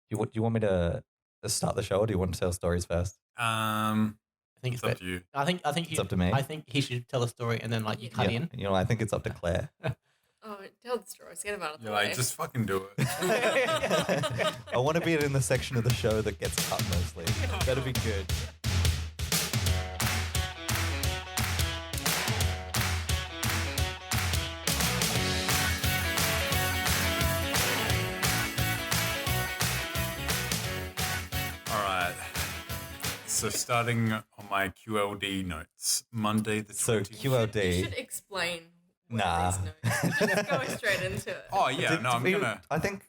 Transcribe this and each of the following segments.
Do you want me to start the show, or do you want to tell stories first? I think it's up to you. I think It's up to me. I think he should tell a story and then like you cut in. You know, I think it's up to Claire. Oh, tell the story. Let's get him out of the You're way. like, just fucking do it. I want to be in the section of the show that gets cut mostly. That'd be good. All right. So starting on my QLD notes, Monday the 20th. So QLD. You should explain. Nah. These notes. Just go straight into it. Oh yeah, no, I'm gonna. I think.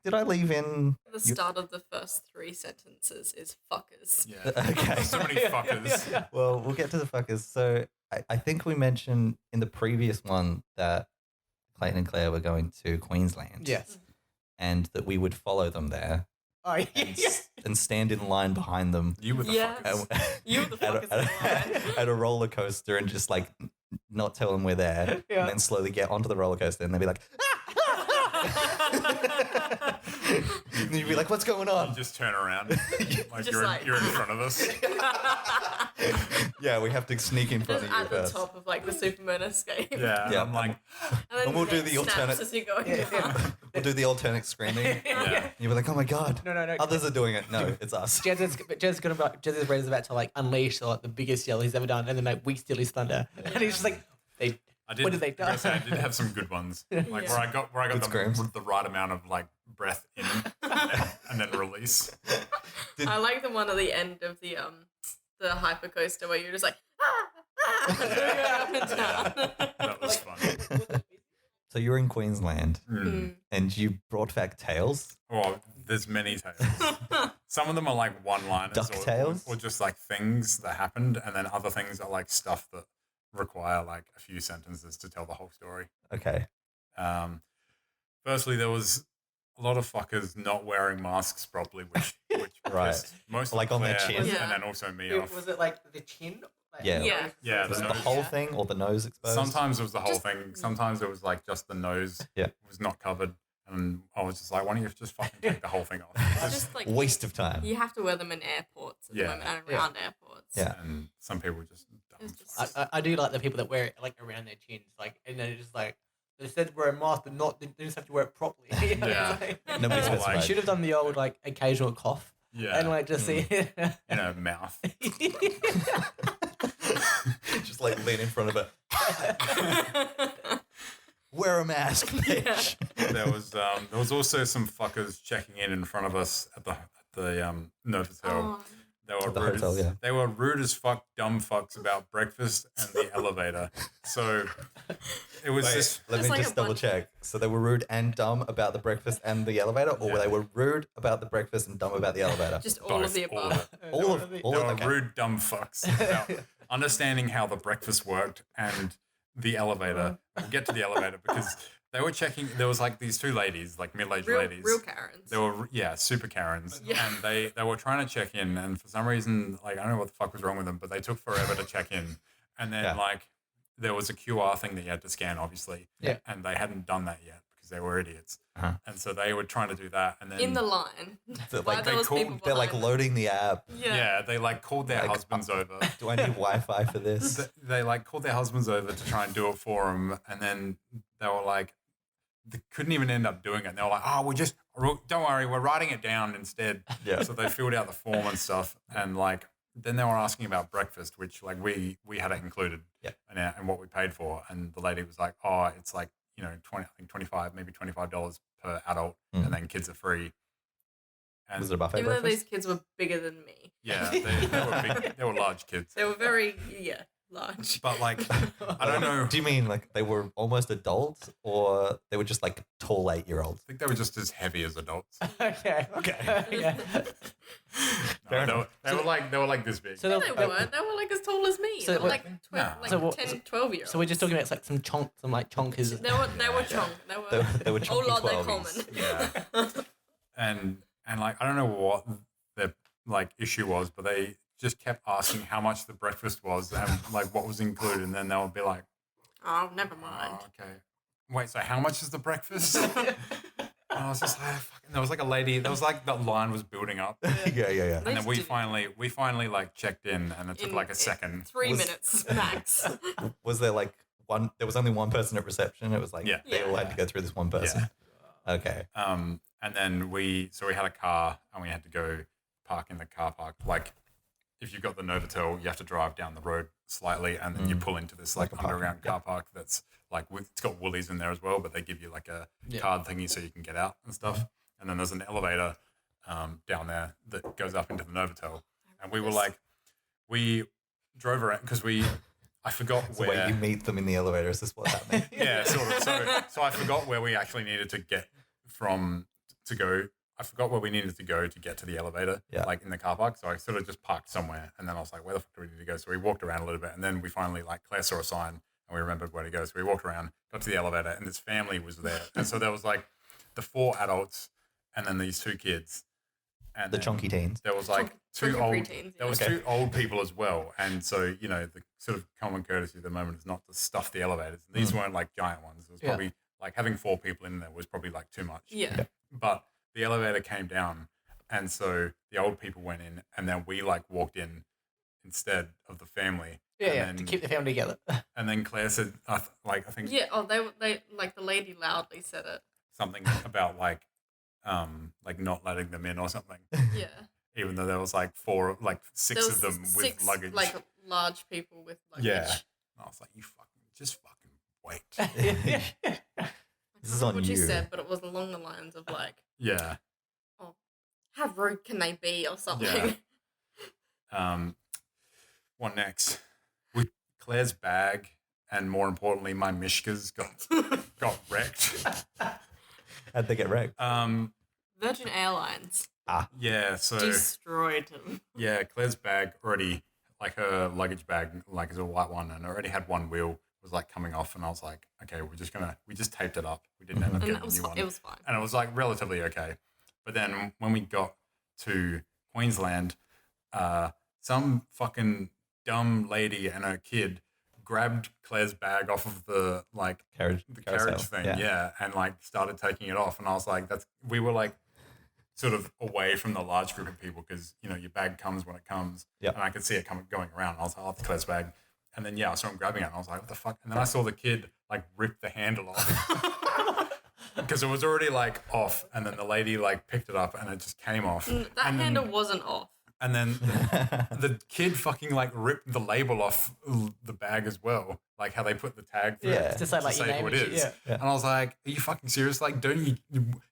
Did I leave in? The start of the first 3 sentences is fuckers. Yeah. Okay. So many fuckers. Well, we'll get to the fuckers. So I think we mentioned in the previous one that Clayton and Clare were going to Queensland. Yes. And that we would follow them there Oh yeah. and stand in line behind them You were the Yes. fuckers. You were the fuckers. at a roller coaster and just like not tell them we're there, Yeah. and then slowly get onto the roller coaster and they'll be like, and you'd be like, what's going You on? just turn around, like Just you're like- you're in front of us. Yeah, we have to sneak in front Just of you at the first. top of like the Superman escape. Yeah, Yeah. I'm like, And then we'll do it the snaps alternate- as you're going down. We'll do the alternate screaming. yeah. You'll be like, oh my god, No. others are doing it. No, it's us. Jez's about to like unleash like the biggest yell he's ever done, and then like we steal his thunder, and he's just like, what did they do? I did have some good ones, like Yeah. where I got Good screams. the right amount of like breath in and then release. I like the one at the end of the hyper coaster where you're just like up and down. That was fun. So you're in Queensland Mm. and you brought back tales. Well, there's many tales. Some of them are like one-liners Duck-tales? or just like things that happened, and then other things are like stuff that require like a few sentences to tell the whole story. Okay. Firstly, there was a lot of fuckers not wearing masks properly, which Right. pissed most Like on their chin? Yeah. and then also me off. Was it like the chin? Like, Yeah. Yeah. Yeah, Was the it the nose. whole thing or the nose exposed? Sometimes it was the whole Just- thing. Sometimes it was like just the nose Yeah. was not covered. And I was just like, why don't you just fucking take the whole thing off? It's just like Waste of time. you have to wear them in airports at the Yeah. moment and around airports. Yeah. And some people just dumb It's just- fucks. I do like the people that wear it like around their chins, like, and then it's just like they said wear a mask, but not they just have to wear it properly. You know, Yeah. it's like- Nobody Or specified. You should have done the old like occasional cough Yeah. and like just see. in a mouth. Just like lean in front of it. Wear a mask, bitch. There was also some fuckers checking in front of us at the Novotel. Oh, They were At the rude hotel, as, yeah. They were rude as fuck, dumb fucks about breakfast and the elevator. So it was just Let It's me like just a double bunch- check. So they were rude and dumb about the breakfast and the elevator, or Yeah. they were rude about the breakfast and dumb about the elevator? just all both, of the all above. of it. all of They all were of okay. rude, dumb fucks about understanding how the breakfast worked and the elevator. We'll get to the elevator because they were checking. There was like these two ladies, like middle-aged ladies. Real Karens. They were, super Karens. Yeah. And they were trying to check in, and for some reason, like, I don't know what the fuck was wrong with them, but they took forever to check in. And then, Yeah. like, there was a QR thing that you had to scan, obviously. Yeah. And they hadn't done that yet because they were idiots. Uh-huh. And so they were trying to do that. And then, in the line. So, While like, there they was called- people They're like behind loading the app. them. yeah, they, like, called their Like, husbands over. Do I need Wi-Fi for this? They, like, called their husbands over to try and do it for them. And then they were like, they couldn't even end up doing it. And they were like, oh, don't worry, we're writing it down instead. Yeah. So they filled out the form and stuff. And like, then they were asking about breakfast, which like we had it included Yeah. and what we paid for. And the lady was like, oh, it's like, 25, maybe $25 per adult. Mm. And then kids are free. And Was it a buffet Even though breakfast? these kids were bigger than me. yeah, they were big, they were large kids. They were very, large. But like, I don't know. Do you mean like they were almost adults, or they were just like tall 8-year-olds? I think they were just as heavy as adults. Okay. Yeah. Fair No, they were like this big. So No, they- they weren't. They were like as tall as me. So They were what- like, Nah. like So what- 10, 12-year-olds. So we're just talking about like some chonkers. They were chunk. They were Oh chunky lord, they're 12s. common. Yeah. and like I don't know what their like issue was, but they just kept asking how much the breakfast was and like what was included, and then they would be like, Oh, never mind. oh, okay, wait, so how much is the breakfast? And I was just like, fucking, there was like a lady. There was like the line was building up, Yeah. and then we finally like checked in, and it took like a second. 3 minutes max. Was there like one? There was only one person at reception. It was like Yeah. they all had to go through this one person. Okay. And then we had a car, and we had to go park in the car park. Like, if you've got the Novotel, you have to drive down the road slightly, and then you pull into this like underground car park that's like it's got Woolies in there as well, but they give you like a card thingy so you can get out and stuff. And then there's an elevator down there that goes up into the Novotel, and we drove around because I forgot where Where you meet them in the elevator. Is this what happened? yeah, sort of. So I forgot where we actually needed to get to go. I forgot where we needed to go to get to the elevator, like in the car park. So I sort of just parked somewhere, and then I was like, "Where the fuck do we need to go?" So we walked around a little bit, and then we finally, like, Claire saw a sign, and we remembered where to go. So we walked around, got to the elevator, and this family was there, and so there was like the 4 adults, and then these 2 kids, and The chunky teens. there was like Chunky two old. preteens, There was Okay. 2 old people as well, and so the sort of common courtesy at the moment is not to stuff the elevators. These weren't like giant ones. It was probably like having 4 people in there was probably like too much. Yeah. But the elevator came down, and so the old people went in, and then we like walked in instead of the family. Yeah, and to then, keep the family together. And then Claire said, I think Yeah. Oh, they like the lady loudly said it. something about like not letting them in or something. Yeah. Even though there was like 6 There of them was with 6, luggage. like large people with luggage. Yeah. And I was like, you just fucking wait. This is on what you. you said, but it was along the lines of like, Yeah. how rude can they be or something? What next? With Claire's bag, and more importantly, my Mishkas got wrecked. How'd they get wrecked? Virgin Airlines Yeah, so destroyed him. yeah, Claire's bag already, like her luggage bag, like is a white one, and already had one wheel was like coming off, and I was like, okay, we just taped it up. We didn't end up And getting a new one. it was fine. And it was like relatively okay. But then when we got to Queensland, some fucking dumb lady and her kid grabbed Claire's bag off of the Carriage. carriage thing, yeah, and like started taking it off. And I was like, we were like sort of away from the large group of people because your bag comes when it comes, Yeah. and I could see it going around. And I was like, oh, that's Claire's bag. And then I saw him grabbing it, and I was like, what the fuck? And then I saw the kid like rip the handle off. Because it was already like off, and then the lady like picked it up, and it just came off. That And then- handle wasn't off. And then the kid fucking like ripped the label off the bag as well, like how they put the tag through Yeah. it To say, like, your who name it and shit, is. yeah. And I was like, "Are you fucking serious? Like, didn't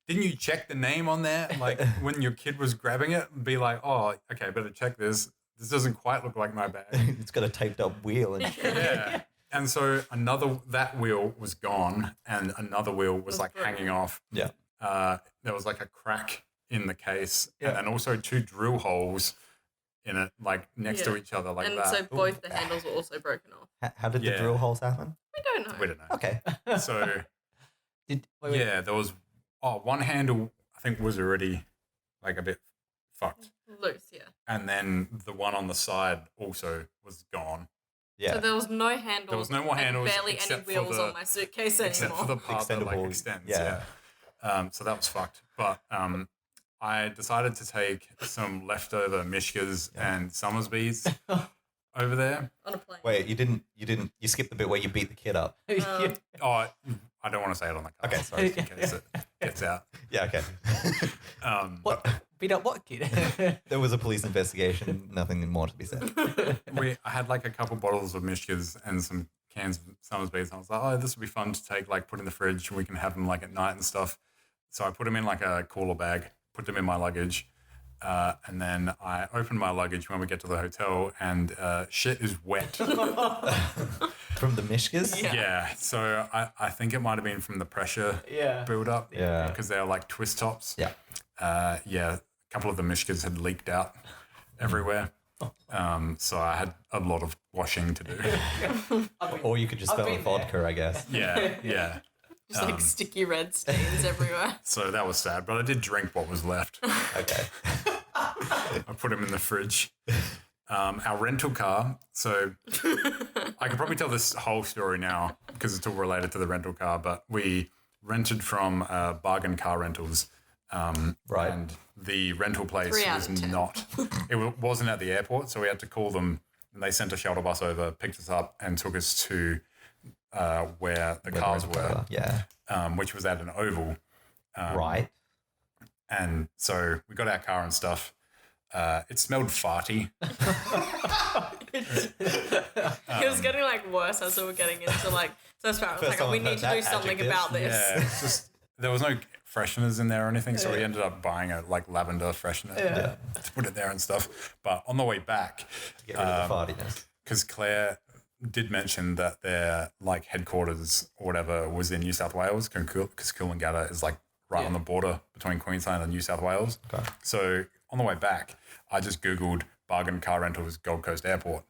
you check the name on there? Like when your kid was grabbing it, and be like, oh, okay, better check this. This doesn't quite look like my bag." It's got a taped up wheel and shit. Yeah. And so that wheel was gone, and another wheel was like broken. hanging off. Yeah. There was like a crack in the case, Yeah. and then also 2 drill holes in it, like next to Yeah. each other, like And that. so both the handles were also broken off. How did the Yeah. drill holes happen? We don't know. We don't know. Okay. So Wait. yeah, there was one handle I think was already like a bit fucked, Loose, yeah. and then the one on the side also was gone. Yeah. So there was no handles. There was no more and handles barely any except for wheels the- on my suitcase Except anymore. for the part that like Extendable, extends. yeah. Yeah. So that was fucked. But I decided to take some leftover Mishkas and Summersbys over there. On a plane. Wait, you skipped the bit where you beat the kid up. Oh, I don't want to say it on the car. Okay, sorry. In case it gets out. Yeah, okay. What? Beat up what kid? There was a police investigation. Nothing more to be said. I had like a couple bottles of Mishkas and some cans of Summersbys. I was like, oh, this would be fun to take, like put in the fridge. We can have them like at night and stuff. So I put them in like a cooler bag, put them in my luggage. And then I opened my luggage when we get to the hotel, and shit is wet. From the Mishkas? Yeah. Yeah. So I think it might have been from the pressure Yeah. build up. Yeah. Because they're like twist tops. Yeah. Yeah. A couple of the Mishkas had leaked out everywhere. So I had a lot of washing to do. Or you could just I've spell been it vodka, I guess. Yeah. Yeah. Just like sticky red stains everywhere. So that was sad, but I did drink what was left. Okay. I put them in the fridge. Our rental car. So I could probably tell this whole story now because it's all related to the rental car. But we rented from Bargain Car Rentals. Right. And the rental place 3 out was of 10. not, it wasn't at the airport. So we had to call them and they sent a shuttle bus over, picked us up and took us to where the cars were. Yeah. Which was at an oval. Right. And so we got our car and stuff. It smelled farty. It was getting like worse as we were getting into like. So it's like, we need to do something about this. Yeah, it's just there was no fresheners in there or anything, so we ended up buying a like lavender freshener to put it there and stuff. But on the way back, Get rid of the fartiness. because Claire did mention that their like headquarters or whatever was in New South Wales, because Coolangatta is like right on the border between Queensland and New South Wales. Okay. So on the way back, I just Googled Bargain Car Rentals Gold Coast Airport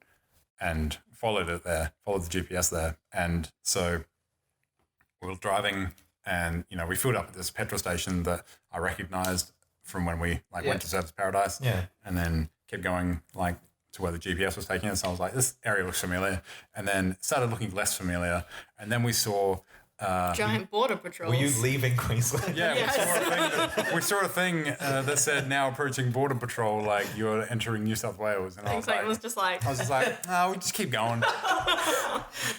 and followed it there, followed the GPS there. And so we were driving and, you know, we filled up at this petrol station that I recognized from when we like went to Surfers Paradise. Yeah. And then kept going like to where the GPS was taking us. So I was like, this area looks familiar. And then it started looking less familiar. And then we saw Giant border patrols. Were you leaving Queensland? Yeah, Yes. we saw a thing that said now approaching border patrol, like you're entering New South Wales. And I was Clayton was just like, no, we just keep going.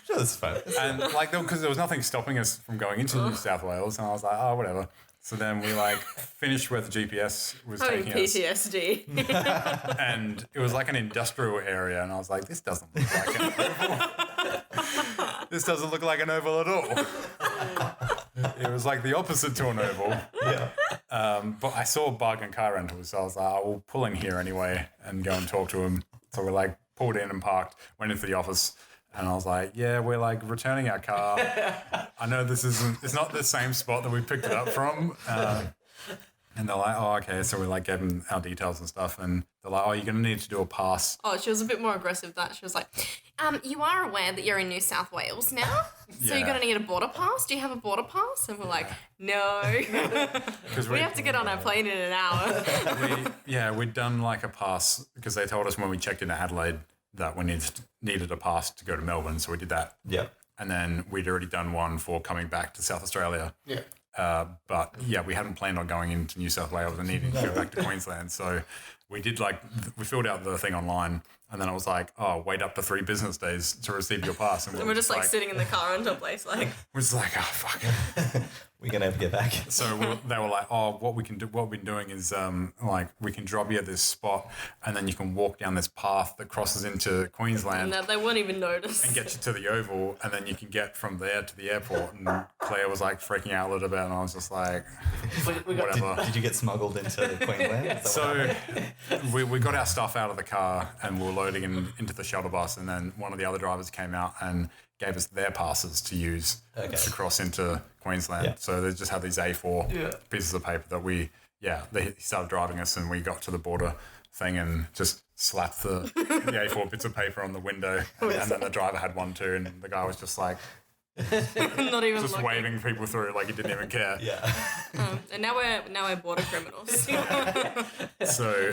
Sure, that's fine. And like, because there was nothing stopping us from going into New South Wales. And I was like, oh, whatever. So then we like finished where the GPS was having taking us. PTSD. And it was like an industrial area. And I was like, this doesn't look like an oval. This doesn't look like an oval at all. It was like the opposite to an oval. Yeah. But I saw Bargain Car Rentals, so I was like, oh, we'll pull in here anyway and go and talk to him. So we like pulled in and parked, went into the office, and I was like, yeah, we're like returning our car. I know it's not the same spot that we picked it up from. And they're like, oh, okay. So we like gave them our details and stuff. And they're like, oh, you're going to need to do a pass. Oh, she was a bit more aggressive than that. She was like, you are aware that you're in New South Wales now? So you're going to need a border pass? Do you have a border pass? And we're like, no. Because we have to get on our plane in an hour. we'd done like a pass because they told us when we checked into Adelaide that we needed a pass to go to Melbourne. So we did that. Yeah. And then we'd already done one for coming back to South Australia. Yeah. But yeah, we hadn't planned on going into New South Wales and needing to go back to Queensland. So we did we filled out the thing online and then I was like, oh, wait up to 3 business days to receive your pass. And And we're just like sitting in the car rental place like. we're just like, oh, fuck. We're going to have to get back. So they were like, oh, what we've been doing is like we can drop you at this spot and then you can walk down this path that crosses into Queensland. No, they won't even notice. And get you to the oval and then you can get from there to the airport. And Claire was like freaking out a little bit and I was just like, whatever. Did you get smuggled into Queensland? So we got our stuff out of the car and we were loading into the shuttle bus and then one of the other drivers came out and gave us their passes to use to cross into Queensland. Yeah. So they just had these A4 pieces of paper that he started driving us and we got to the border thing and just slapped the A4 bits of paper on the window and then the driver had one too and the guy was just like Not even just looking. waving people through like he didn't even care. Yeah. And now we're border criminals. So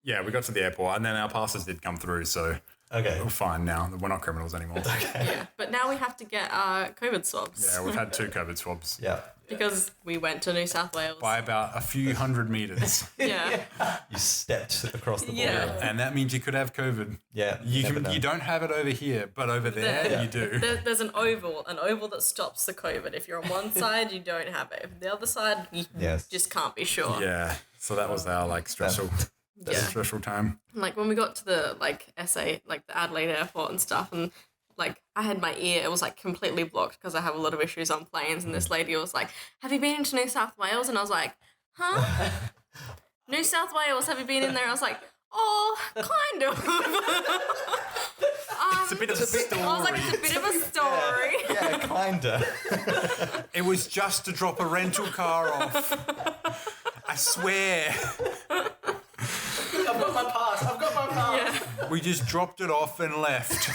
we got to the airport and then our passes did come through so Okay. we're fine now. We're not criminals anymore. Yeah, but now we have to get COVID swabs. Yeah, we've had 2 COVID swabs. Yeah. Because we went to New South Wales. By about a few hundred meters. Yeah. You stepped across the border. Yeah. And that means you could have COVID. Yeah. You know. don't have it over here, but over there you do. There's an oval that stops the COVID. If you're on one side, you don't have it. If the other side, you just can't be sure. Yeah. So that was our like stressful time. Like when we got to the SA, like the Adelaide airport and stuff, and like I had my ear, it was like completely blocked because I have a lot of issues on planes. And this lady was like, "Have you been into New South Wales?" And I was like, "Huh? New South Wales? Have you been in there?" I was like, "Oh, kind of." It's a bit of a story. I was like, "It's a bit of a story." Yeah, kinda. It was just to drop a rental car off. I swear. I've got my pass. Yeah. We just dropped it off and left.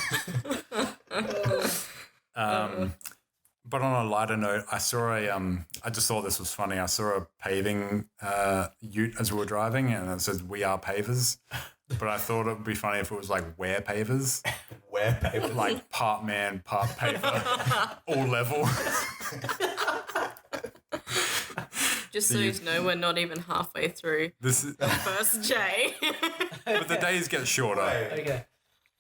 But on a lighter note, I saw I just thought this was funny. I saw a paving ute as we were driving and it says, "We are pavers." But I thought it would be funny if it was like "We're pavers." Where paper? Like part man, part paver, all level. Just so you know, we're not even halfway through This is, the first J. but the days get shorter. Okay.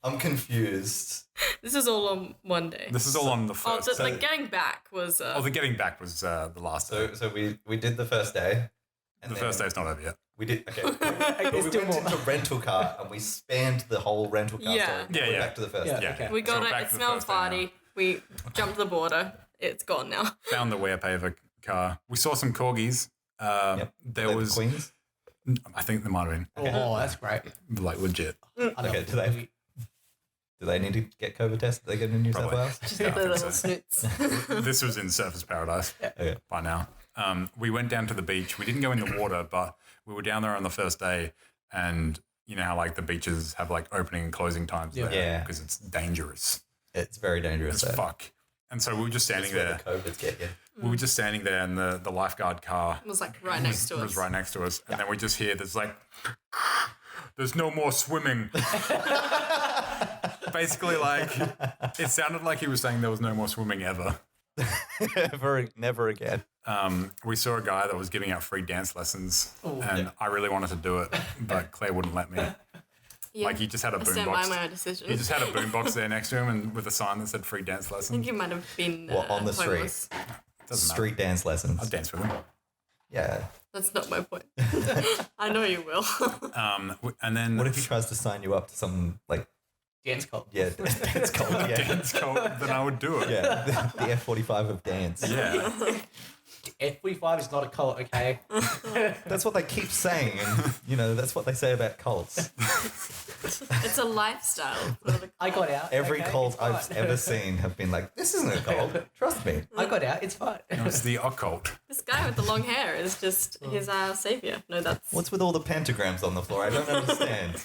I'm confused. This is all on one day. This is all on the Oh, first. the getting back was. The getting back was the last day. So we did the first day. And The then first day's not over yet. We did, okay. But we still went more. into rental car and we spanned the whole rental car Yeah. story. Yeah, We're yeah. back to the first Yeah. day. Yeah. Okay. We got So we're it. back It to the smelled first day now. farty. We jumped the border. It's gone now. Found the Werepaver car. We saw some corgis. Yep. There Like was, Queens. I think there might have been, Oh, that's great. like legit. I love Okay, it. do they need to get COVID tested? They get in New South Probably. Wales? Just Yeah, the I think little so. snoots. This was in Surfers Paradise Okay. by now. We went down to the beach. We didn't go in the water, but we were down there on the first day, and you know how like the beaches have like opening and closing times Yeah. there Yeah. because it's dangerous It's very dangerous as there. fuck. And so we were just standing That's where there. the COVIDs get you. We were just standing there, and the lifeguard car It was like right next to us. was right next to us, and then we just hear there's like, there's no more swimming. Basically, like it sounded like he was saying there was no more swimming ever. Never again. We saw a guy that was giving out free dance lessons, and I really wanted to do it, but Claire wouldn't let me. Yeah. Like he just had a I stand by boombox. my decision. He just had a boombox there next to him, and with a sign that said free dance I think lessons. you might have been What, on the street? homeless. Doesn't matter. Street dance lessons. I'll dance with him. Yeah. That's not my point. I know you will. And then What if he tries to sign you up to some, like, Dance cult. yeah, dance called, yeah. dance cult, then I would do it. Yeah, the F-45 of dance. Yeah. F45 is not a cult, okay? That's what they keep saying, and, you know, that's what they say about cults. It's a lifestyle. Not a I got out. Every okay? cult It's I've fine. ever seen have been like, this isn't a cult. Trust me. I got out. It's fine. No, it's the occult. This guy with the long hair is just his savior. No, that's What's with all the pentagrams on the floor? I don't understand.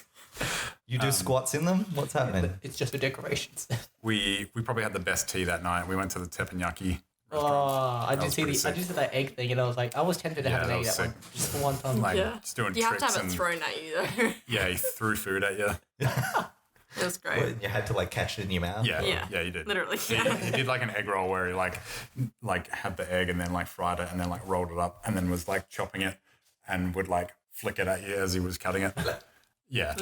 You do squats in them? What's happening? It's just for decorations. We probably had the best tea that night. We went to the teppanyaki Oh, restaurant. I That did was see pretty I did see that egg thing, and I was like, I was tempted to Yeah, have that an egg was that one, sick. just for one time. Like yeah. just doing You have tricks to have it and thrown at you though. yeah, he threw food at you. It was great. What, you had to like catch it in your mouth? Yeah, Yeah. yeah, you did. Literally. He did like an egg roll where he like had the egg and then like fried it and then like rolled it up and then was like chopping it and would like flick it at you as he was cutting it. Yeah,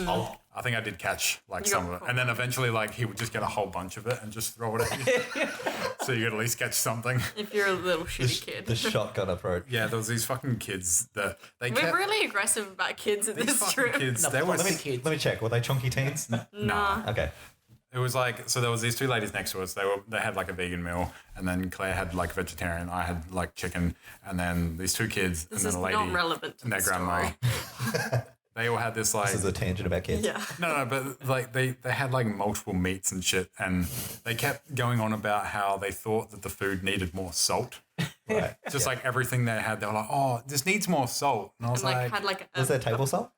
I think I did catch like You some got of it, caught. and then eventually like he would just get a whole bunch of it and just throw it at you, so you could at least catch something. If you're a little shitty kid. The shotgun approach. Yeah, there was these fucking kids that they We're kept really aggressive about kids in these this fucking trip. kids. No, They were let me- Let me check. Were they chunky teens? nah. Okay. It was like, so there was these two ladies next to us. They had like a vegan meal, and then Claire had like vegetarian. I had like chicken, and then these two kids, This and is then a lady not relevant to and their the grandma. story. They all had this like This is a tangent about kids. Yeah. no, but like they had like multiple meats and shit, and they kept going on about how they thought that the food needed more salt. Right. Just like everything they had, they were like, "Oh, this needs more salt," and I was And like like, had like Was there table salt?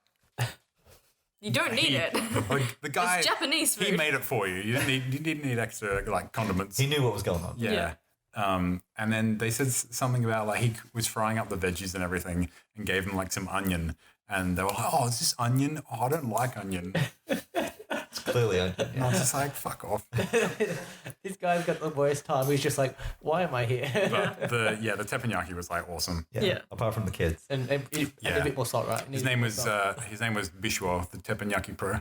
you don't need it. like, the guy, It's Japanese food. he made it for you. You didn't need extra like condiments. He knew what was going on. Yeah. And then they said something about like he was frying up the veggies and everything and gave them like some onion. And they were like, "Oh, is this onion? Oh, I don't like onion." It's clearly onion. And I was just like, "Fuck off." This guy's got the worst time. He's just like, why am I here? But the teppanyaki was like awesome. Yeah. Apart from the kids. and Yeah. a bit more salt, right? His name was Bishwa, the teppanyaki pro.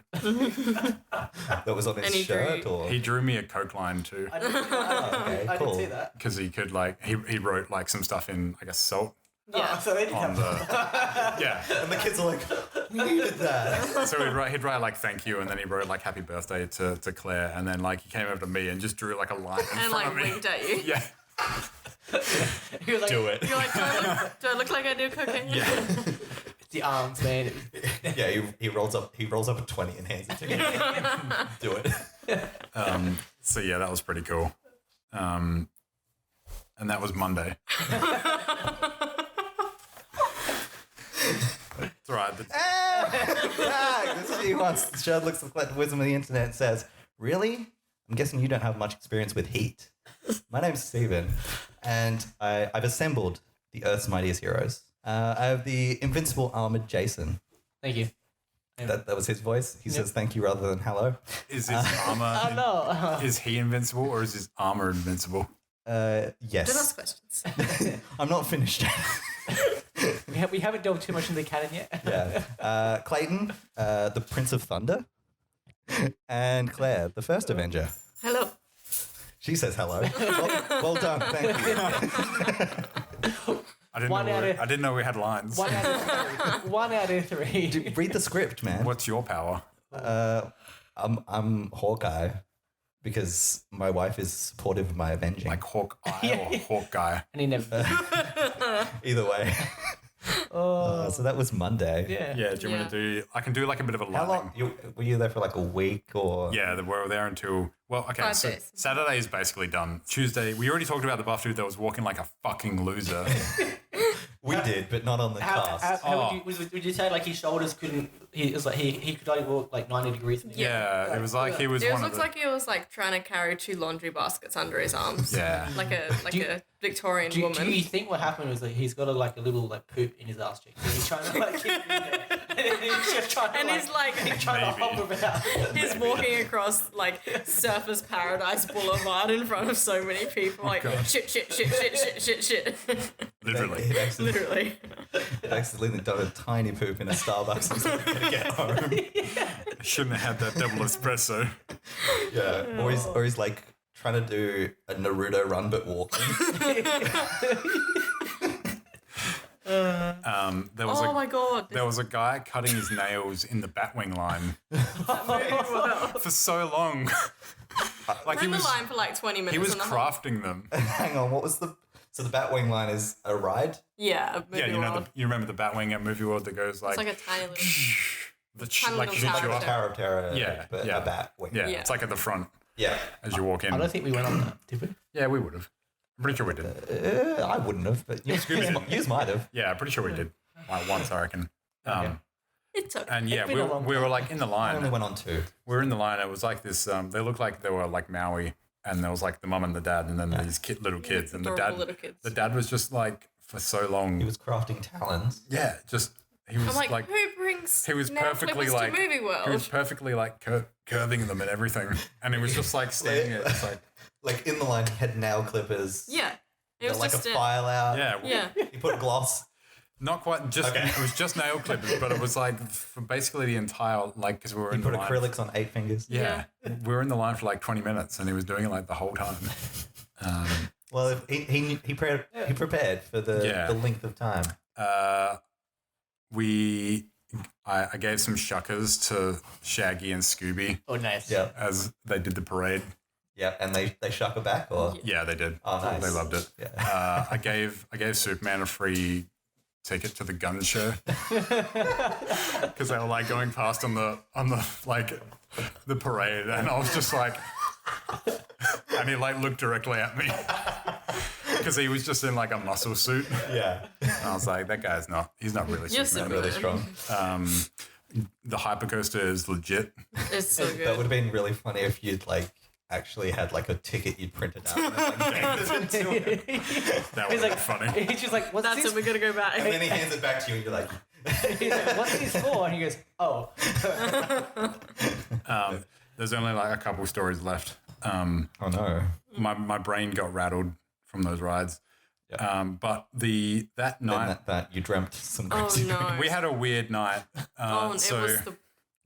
That was on his And he shirt drew- or? He drew me a Coke line too I didn't, Okay, I cool. didn't see that. because he could like he wrote like some stuff in I guess salt Yeah. Oh, so they didn't on have the yeah. And the kids are like, we needed that. So he'd write like thank you, and then he wrote like happy birthday to Claire, and then like he came over to me and just drew like a line in And front like of me. winked at you. Yeah, He was like, Do it. You're like, do I look like I do cocaine? yeah. It's the arms, man. Yeah, he rolls up a 20 and hands it to me. Do it. So yeah, that was pretty cool. And that was Monday. It's all right. This is Yahoo Answers. Shad looks at the collective wisdom of the internet and says, really? I'm guessing you don't have much experience with heat. My name's Steven, and I've assembled the Earth's mightiest heroes. I have the invincible armored Jason. Thank you. That was his voice. He says thank you rather than hello. Is his armor? No. Is he invincible or is his armor invincible? Don't Yes. ask questions. I'm not finished. we haven't delved too much into the canon yet. Yeah. Clayton, the Prince of Thunder, and Clare, the first Avenger. Hello. She says hello. Well done. Thank you. I didn't know we had lines. 1 out of 3. 1 out of 3. Read the script, man. What's your power? I'm Hawkeye because my wife is supportive of my avenging. Like Hawkeye or Hawkeye? And he never. Either way. So that was Monday. Yeah. Yeah, do you want to do... I can do like a bit of a How long? Were you there for like a week or? Yeah, we were there until... Well, okay, 5 so days. Saturday is basically done. Tuesday, we already talked about the buff dude that was walking like a fucking loser. We did, but not on the cast. How would you say like his shoulders couldn't? He was like he could only walk like 90 degrees. Yeah, it was like he was It one looks of the... like he was like trying to carry 2 laundry baskets under his arms. Yeah. Like a Victorian Do woman. you think what happened was that he's got a little like poop in his ass cheek? And he's trying to like keep it in there. And he's just trying to And he's like trying to hop about. he's walking across like Surfers Paradise Boulevard in front of so many people. Like God. shit. Literally. It accidentally done a tiny poop in a Starbucks and something to get home. Shouldn't have had that double espresso. Yeah. Or he's like trying to do a Naruto run but walking. There was Oh my god. There was a guy cutting his nails in the Batwing line for so long. Like I'm in the line for like 20 minutes. he was and a half. crafting them. Hang on, what was the... So the Batwing line is a ride? Yeah, Yeah, you remember the Batwing at Movie World that goes like... it's like a tiny little. the little shoots you tower. up. Tower of Terror, Yeah, but yeah. a Batwing. Yeah, Yeah. it's like at the front Yeah. as you walk in. I don't think we went on that, did we? Yeah, we would have. I'm pretty sure we did. I wouldn't have, but you might have. Yeah, I'm pretty sure we did. Like once, I reckon. It's okay. And yeah, It's been a long we were like in the I only line. went on 2. We were in the line. It was like this. They looked like they were like Maui, and there was like the mum and the dad, and then these little kids, and Adorable little kids. the dad was just like for so long. He was crafting talons. Yeah, just he was I'm like, who brings he was nail perfectly clippers like to Movie World? he was perfectly like curving them and everything, and he was just like standing it. It's like Like in the line, he had nail clippers. yeah. It was like just a file out. yeah, Yeah. He put gloss. not quite just Okay. it was just nail clippers, but it was like for basically the entire like because we were He in put the line. acrylics on 8 fingers. Yeah, we were in the line for like 20 minutes, and he was doing it like the whole time. Well, he prepared for the length of time. I gave some shuckers to Shaggy and Scooby Oh, nice. Yeah. as they did the parade. Yeah, and they shuck her back, or Yeah, they did. Oh, nice. They loved it. Yeah. I gave Superman a free ticket to the gun show because they were like going past on the like the parade, and I was just like, and he like looked directly at me because he was just in like a muscle suit. yeah, And I was like, that guy's he's not really You're Superman. really strong. The hypercoaster is legit. It's so That good. would have been really funny if you'd like actually had like a ticket you'd printed out and then, like, gave it to him. That would be funny. He's just like, what's That's this? it. We're gonna go back. And then he hands it back to you, and you're like, He's like, what's this for? And he goes, oh. There's only like a couple stories left. oh no. My brain got rattled from those rides. But that night That you dreamt some Oh crazy no. we had a weird night. Oh, and So it was the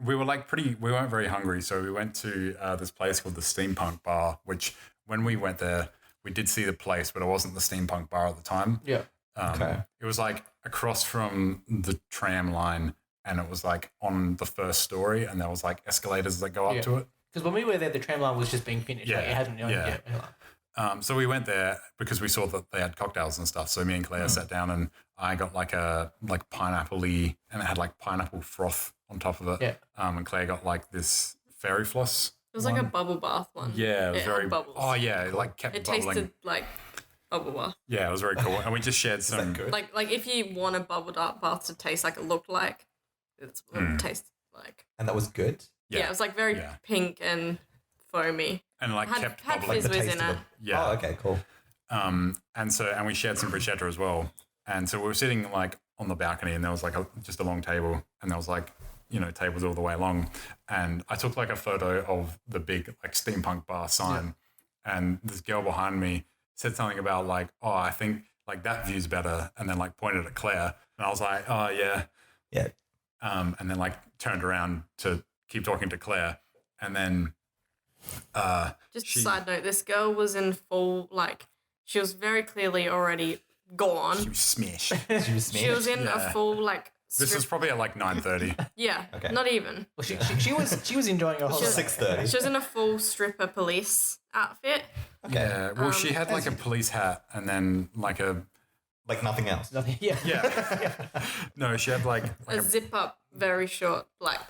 we were like we weren't very hungry, so we went to this place called the Steampunk Bar, which when we went there, we did see the place, but it wasn't the Steampunk Bar at the time. Yeah. Okay. It was like across from the tram line, and it was like on the first story, and there was like escalators that go up Yeah. to it. Because when we were there, the tram line was just being finished. Yeah, Like, it hadn't. yeah. So we went there because we saw that they had cocktails and stuff. So me and Claire sat down, and I got like a pineapple-y, and it had like pineapple froth on top of it. Yeah. And Claire got like this fairy floss. it was like a bubble bath one. Yeah, it was had very. bubbles. Oh yeah, it like kept It bubbling. tasted like bubble bath. Yeah, it was very cool, and we just shared Is some. that good? Like if you want a bubble bath to taste like it looked like, it's what it tastes like. And that was good. Yeah, it was like very Yeah. pink and foamy. And like Had kept had bubbling. fizz whiz taste in of it. it. Yeah. Oh, okay, cool. And we shared some bruschetta as well. And so we were sitting like on the balcony, and there was like just a long table, and there was like, tables all the way along. And I took like a photo of the big like steampunk bar sign, and this girl behind me said something about like, oh, I think like that view's better, and then like pointed at Claire. And I was like, oh, yeah. Yeah. And then like turned around to keep talking to Claire. And then Just a side note, this girl was in full, like, she was very clearly already gone. she was smashed. She was in a full, like, This was probably at like 9:30. Yeah, Okay. not even. Well, she was enjoying her holiday. 6:30. She was in a full stripper police outfit. Okay. Yeah. Well, she had like a police hat and then like a Like nothing else. Nothing. Yeah. yeah. No, she had like A zip-up, very short black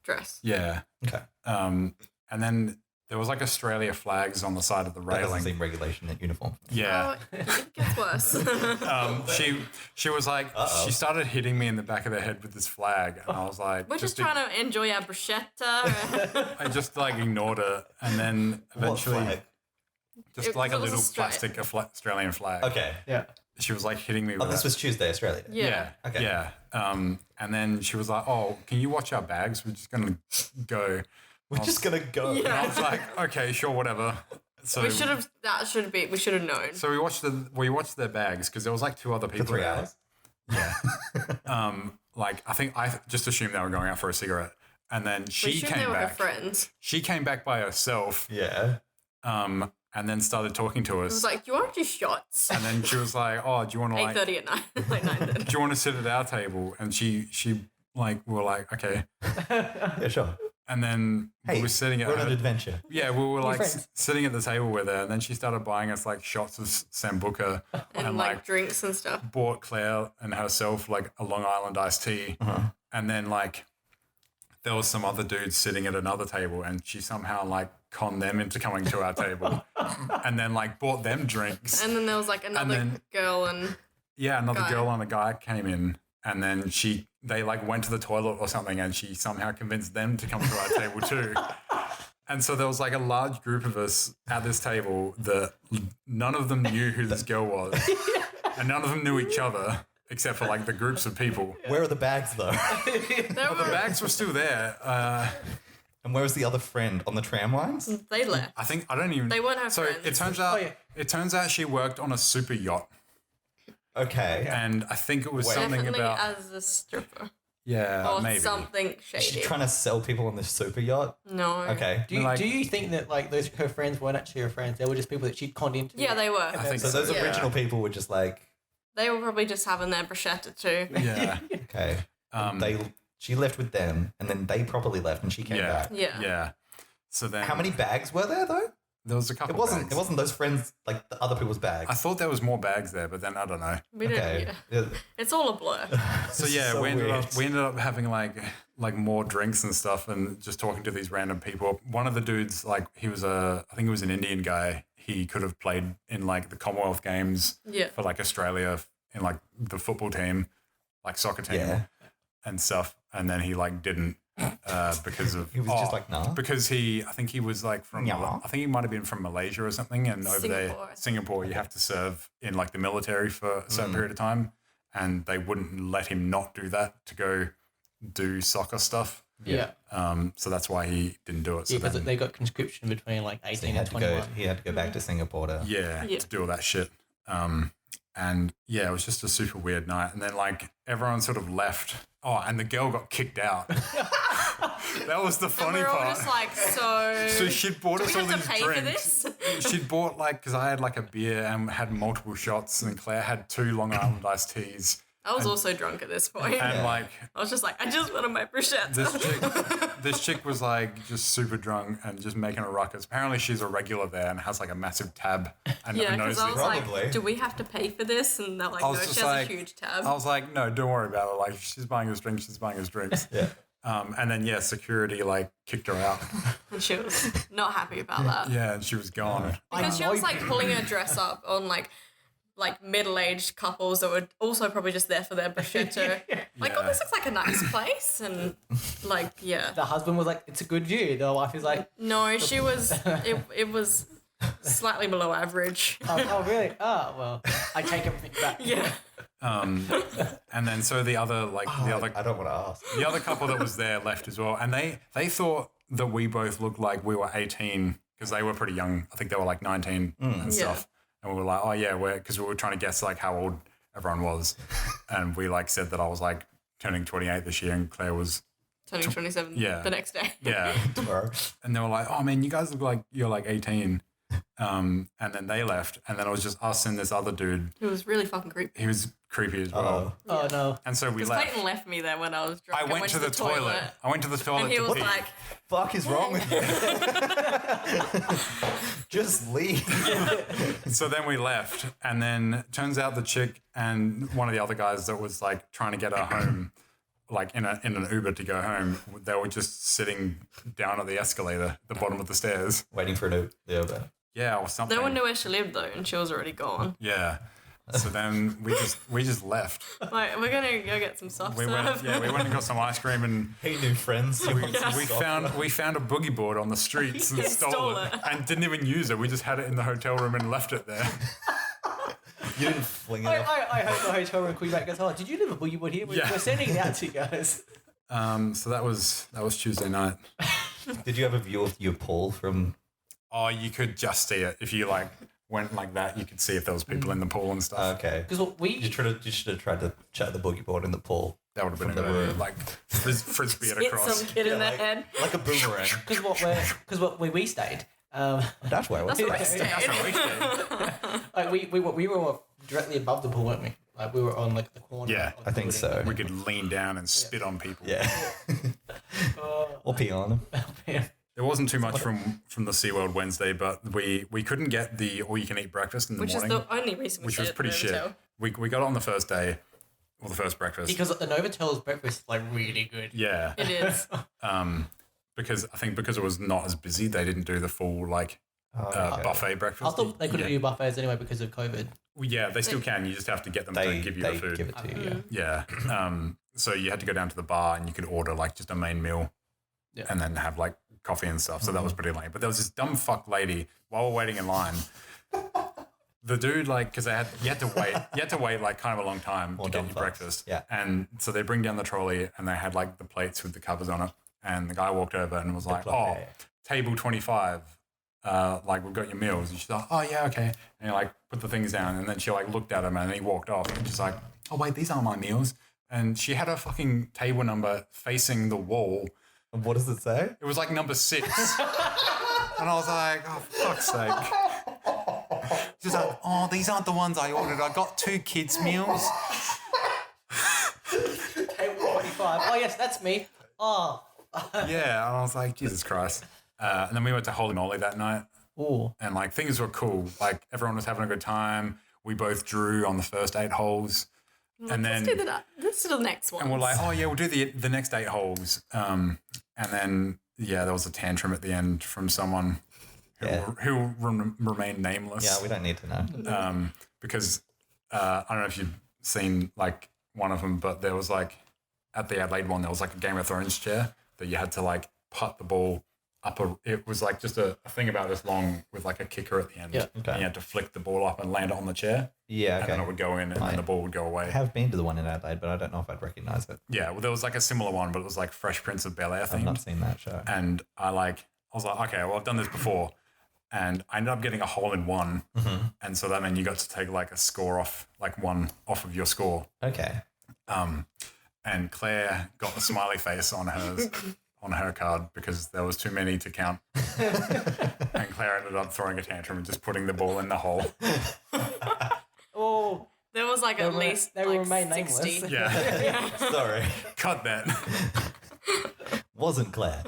dress. yeah. Okay. And then there was like Australia flags on the side of the That doesn't railing. seem regulation at uniform. Yeah. Oh, it gets worse. She was like she started hitting me in the back of the head with this flag, and I was like, We're just trying to enjoy our bruschetta. I just like ignored it, and then eventually What flag? just It like a was little Australia. plastic Australian flag. Okay. Yeah. She was like hitting me Oh, with this it. was Tuesday, Australia. Day. Yeah. Okay. Yeah. And then she was like, "Oh, can you watch our bags? We're just gonna go." We're just gonna go. And I Yeah. was like, "Okay, sure, whatever." So We should have. We should have known. So we watched their bags because there was like two other people For 3 there. hours. Yeah. Like I just assumed they were going out for a cigarette, and then We she assumed they came were her back. friends. She came back by herself, Yeah. and then started talking to It was us. like, "Do you want to do shots?" And then she was like, "Oh, do you want to like? 8:30 at night, like 9:30. Do you want to sit at our table?" And she like we were like, "Okay." Yeah, sure. And then Hey, we were sitting at we're on an her, adventure. yeah, we were like friends. sitting at the table with her, and then she started buying us like shots of Sambuca And like drinks and stuff. bought Claire and herself like a Long Island iced tea, and then like there was some other dudes sitting at another table, and she somehow like conned them into coming to our table, and then like bought them drinks. And then there was like another then- girl and Yeah, another guy. girl and a guy came in, and then they like went to the toilet or something, and she somehow convinced them to come to our table too. And so there was like a large group of us at this table that none of them knew who this girl was, and none of them knew each other except for like the groups of people. Where are the bags though? there But the were, bags were still there. And where was the other friend on the tram lines? they left. I don't even. They weren't her So friends. it turns Oh, out. yeah. It turns out she worked on a super yacht, Okay. and I think it was something Definitely about as a stripper yeah or maybe. something Is she shady. trying to sell people on this super yacht? No. Okay. Do you think that like those her friends weren't actually her friends? They were just people that she'd conned into? Yeah, they were. I think So those Yeah. original people were just like, They were probably just having their bruschetta too. Yeah. okay. She left with them, and then they probably left, and she came Yeah. back. Yeah. Yeah. So then How many bags were there though? there was a couple. It wasn't. bags. It wasn't those friends like the other people's bags. I thought there was more bags there, but then I don't know. We didn't. Okay. Yeah. Yeah. It's all a blur. So yeah, so we ended weird. up having like more drinks and stuff, and just talking to these random people. One of the dudes, like I think he was an Indian guy. He could have played in like the Commonwealth Games Yeah. for like Australia in like the football team, like soccer team Yeah. and stuff. And then he like didn't because of He was just like, nah. because I think he was like from Yeah. I think he might have been from Malaysia or something, and over there Singapore. Singapore you have to serve in like the military for a certain period of time, and they wouldn't let him not do that to go do soccer stuff. Yeah. So that's why he didn't do it. So Yeah, because then, they got conscription between like So he 18 had and to go. 21. He had to go back to Singapore to. yeah, Yeah. to do all that shit. And yeah, it was just a super weird night. And then like everyone sort of left. Oh, and the girl got kicked out. That was the And funny we're all part. just like, so. So she'd bought do us we all have to these pay for drinks. this? She'd bought like, because I had like a beer and had multiple shots, and Claire had 2 Long Island iced teas. I was also drunk at this point. And like I was just like, I just wanted my bruschetta. this chick was like just super drunk and just making a ruckus. Apparently she's a regular there and has like a massive tab and Yeah, knows because I was Probably. like, do we have to pay for this? And they're like, I no, was she just has like- a huge tab. I was like, no, don't worry about it. Like she's buying us drinks, Yeah. And then yeah, security like kicked her out. And she was not happy about that. Yeah, and she was gone. Because she was like pulling her dress up on like middle-aged couples that were also probably just there for their bruschetta. Like, oh, this looks like a nice place. And like, yeah. The husband was like, it's a good view. The wife is like, No, she was, it was slightly below average. oh really? Oh, well, I take everything back. Yeah. And then so the other I don't want to ask. the other couple that was there left as well, and they thought that we both looked like we were 18 because they were pretty young. I think they were like 19 and stuff. And we were like, oh yeah, because we were trying to guess like how old everyone was. And we like said that I was like turning 28 this year and Claire was Turning 27 Yeah. the next day. yeah. Tomorrow. And they were like, oh man, you guys look like you're like 18. And then they left and then it was just us and this other dude. It was really fucking creepy. He was creepy as well. Oh no. And so we Because left. Clayton left me there when I was drunk. I went to the toilet. I went to the toilet And he to was pee. like, Fuck is wrong with you? Just leave. So then we left, and then turns out the chick and one of the other guys that was like trying to get her home, like in an Uber to go home, they were just sitting down at the escalator, the bottom of the stairs. Waiting for the Uber. Yeah, or something. no one knew where she lived though, and she was already gone. Yeah. So then we just left. Like, we're gonna go get some soft We serve. went and got some ice cream and Hey, new friends. we found a boogie board on the streets and Yeah, stole stole it it. and didn't even use it. We just had it in the hotel room and left it there. You didn't fling it I off. hope the hotel room call you back goes, oh, did you leave a boogie board here? Yeah. We're sending it out to you guys. So that was Tuesday night. Did you have a view of your pool from? Oh, you could just see it if you like went like that. You could see if there was people in the pool and stuff. Okay. Because You should have tried to chat the boogie board in the pool. That would have been From the room. like frisbee it Hit across. some kid in the like, head. like a boomerang. because where we stayed, That's where I was. That's what I That's said. what we did. like we were directly above the pool, weren't we? Like we were on like the corner. Yeah, of the I think building. so. We could lean down and spit on people. Yeah. Or pee on them. Yeah. There wasn't too much from the SeaWorld Wednesday, but we couldn't get the all-you-can-eat breakfast in the Which is morning, the only reason we which stayed was at pretty the shit. Novotel. We got it on the first day, or the first breakfast. Because the Novatel's breakfast is like really good. Yeah. It is. Because I think because it was not as busy, they didn't do the full like okay. buffet I breakfast. thought they couldn't yeah. do buffets anyway because of COVID. Well, yeah, they still can. You just have to get them to give you the food. give it to you. Yeah. Yeah. So you had to go down to the bar and you could order like just a main meal and then have like coffee and stuff. So that was pretty lame. But there was this dumb fuck lady while we're waiting in line. The dude, like, because you had to wait like kind of a long time to get dumb your fucks. breakfast. Yeah. And so they bring down the trolley and they had like the plates with the covers on it. And the guy walked over and was like, "Oh, table 25. Like we've got your meals." And she's like, "Oh yeah, okay." And he like put the things down, and then she like looked at him, and then he walked off. And she's like, "Oh wait, these aren't my meals." And she had her fucking table number facing the wall. And what does it say? It was like number 6, and I was like, "Oh fuck's sake!" She's like, "Oh, these aren't the ones I ordered. I got 2 kids meals." Table 45. Oh yes, that's me. Oh. Yeah, and I was like, Jesus Christ. And then we went to Holy Moly that night. Ooh. And like things were cool. Like everyone was having a good time. We both drew on the first 8 holes. And then Let's do the next one. and we're like, oh yeah, we'll do the next 8 holes. And then there was a tantrum at the end from someone who remained nameless. Yeah, we don't need to know. Because I don't know if you've seen like one of them, but there was like at the Adelaide one, there was like a Game of Thrones chair that you had to like putt the ball up. It was like just a thing about this long with like a kicker at the end. Yeah. Okay. And you had to flick the ball up and land it on the chair. Yeah, And then it okay. would go in and then the ball would go I away. have been to the one in Adelaide, but I don't know if I'd recognise it. Yeah, well, there was like a similar one, but it was like Fresh Prince of Bel-Air I've not themed. seen that show. And I was like, okay, well, I've done this before. And I ended up getting a hole in one. And so that meant you got to take like a score off, like one off of your score. Okay. And Claire got the smiley face on her card because there was too many to count. And Claire ended up throwing a tantrum and just putting the ball in the hole. Oh. there was like They at will- least they will like remain 60. nameless. Yeah, Sorry. cut that. Wasn't Claire.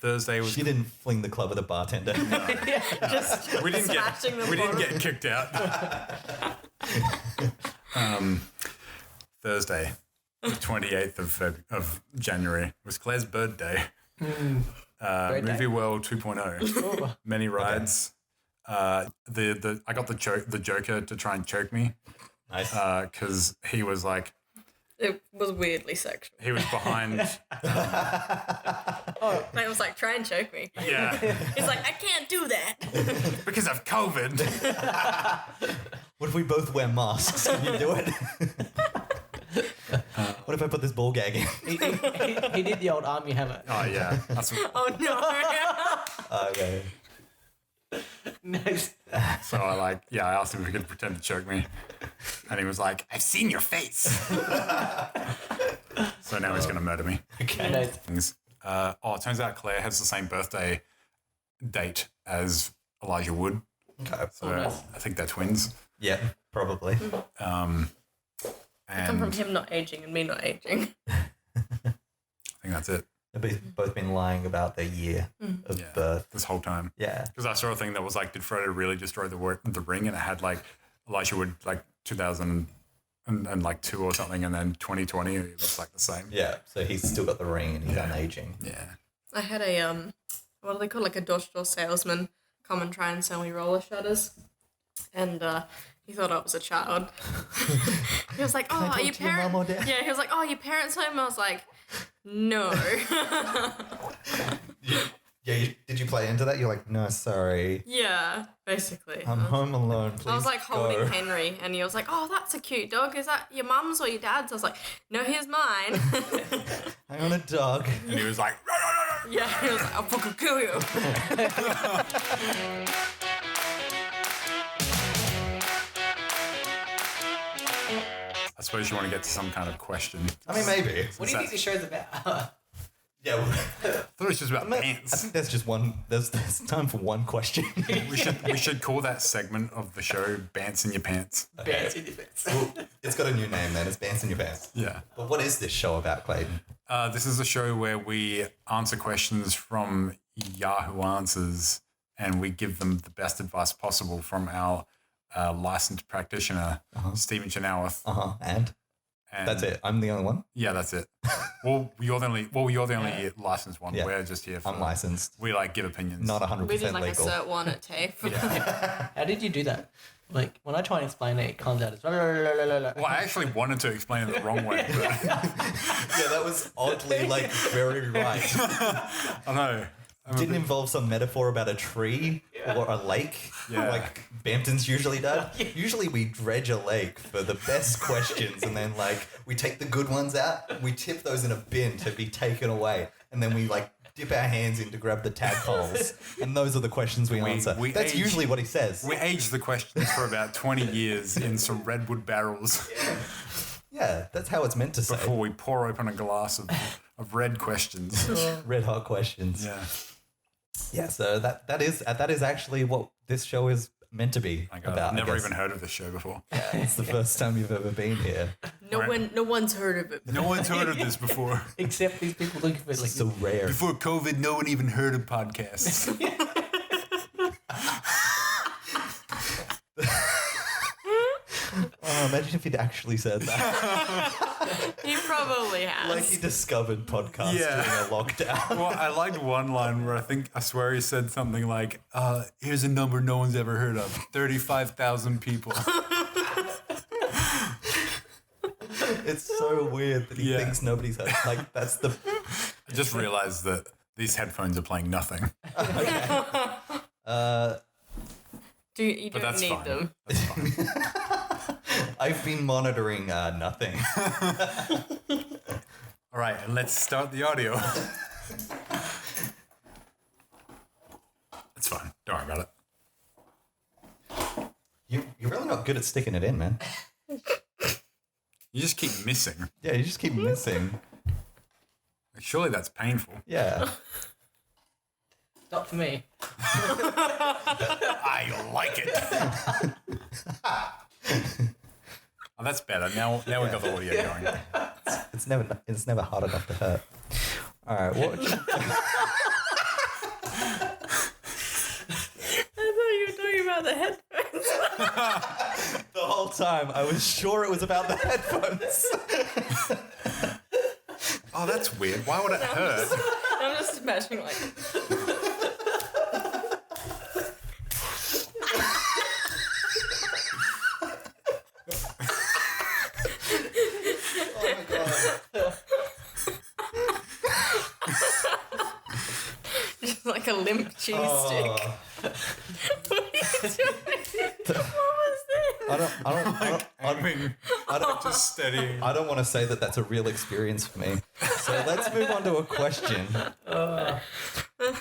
Thursday was She didn't fling the club at the bartender. Just we didn't smashing the we didn't bottle. get kicked out. Thursday, the 28th of January was Claire's birthday. Movie World 2.0. Many rides. I got the Joker to try and choke me Nice. because he was like It was weirdly sexual. he was behind. Mate was like, try and choke me. Yeah, He's like, I can't do that. because of COVID. What if we both wear masks? Can you do it? What if I put this ball gag in? He did the old army hammer. Oh yeah, that's what, Oh no. Okay. Nice. So I asked him if he could pretend to choke me. And he was like, I've seen your face. So now he's going to murder me. Okay. Nice. It turns out Claire has the same birthday date as Elijah Wood. Okay. So I think they're twins. Yeah, probably. Come from And him not aging and me not aging. I think that's it They've both been lying about their year of birth. this whole time. Yeah. Because I saw a thing that was like, did Frodo really destroy the ring? And it had like Elijah Wood like 2000 and like 2 or something, and then 2020 it looks like the same. Yeah. So he's still got the ring and he's unaging. Yeah. I had a what do they call, like a door-to-door salesman come and try and sell me roller shutters, and he thought I was a child. He was like, "Oh, are your your mum or parents?" dad? Yeah, he was like, "Oh, your parents home?" I was like, "No." Did you play into that? You're like, no, sorry. Yeah, basically. I'm home alone. Please I was like holding go. Henry, and he was like, "Oh, that's a cute dog. Is that your mum's or your dad's?" I was like, "No, here's mine." I want a dog. And he was like, "Rah, rah, rah, rah." Yeah, he was like, "I'll fucking kill you." I suppose you want to get to some kind of question. I mean, maybe. What do you think the show's about? Yeah. I thought it was just about I pants. think there's just one. There's time for one question. We should call that segment of the show "Bants in Your Pants." Fancy defense. Well, it's got a new name then. It's Bants in Your Pants. Yeah. But what is this show about, Clayton? This is a show where we answer questions from Yahoo Answers, and we give them the best advice possible from our licensed practitioner, Stephen Chenoweth. And And that's it. I'm the only one. Yeah, that's it. Well, you're the only licensed one. Yeah. We're just here for. Unlicensed. We like give opinions. Not 100% We did like legal. a cert one at TAFE. How did you do that? Like, when I try and explain it, it comes out as... la, la, la, la, la, la. Well, I actually wanted to explain it the wrong way. But Yeah, that was oddly like very right. I know. Didn't involve some metaphor about a tree or a lake, Yeah. like Bampton's usually done. Usually we dredge a lake for the best questions, and then like we take the good ones out, we tip those in a bin to be taken away, and then we like dip our hands in to grab the tadpoles, and those are the questions we answer. That's age- usually what he says. We aged the questions for about 20 years in some redwood barrels Yeah, that's how it's meant to say. before we pour open a glass of red questions. Red hot questions. Yeah. Yeah, so that is actually what this show is meant to be My God, about. I've I never guess. even heard of this show before. It's the first time you've ever been here. No one's heard of it. No one's heard of this before. Except these people looking for... It's Like, so rare. Before COVID, no one even heard of podcasts. Oh, imagine if he'd actually said that. He probably has. Like he discovered podcasts Yeah. during a lockdown. Well, I liked one line where I swear he said something like, here's a number no one's ever heard of, 35,000 people. It's so weird that he Yeah. thinks nobody's heard. Like that's the. I just realized that these headphones are playing nothing. You But don't that's need fine. them. That's fine. I've been monitoring nothing. All right, and let's start the audio. It's fine. Don't worry about it. You're really not good at sticking it in, man. You just keep missing. Yeah, you just keep missing. Surely that's painful. Yeah. not for me. I like it. Oh, that's better. Now we got the audio going. It's never hard enough to hurt. All right. What? I thought you were talking about the headphones. The whole time I was sure it was about the headphones. Oh, that's weird. Why would it hurt? I'm just imagining like Oh my god. just like a limp cheese stick. What are you doing? What was this? I don't Just steady. I don't want to say that that's a real experience for me. So let's move on to a question.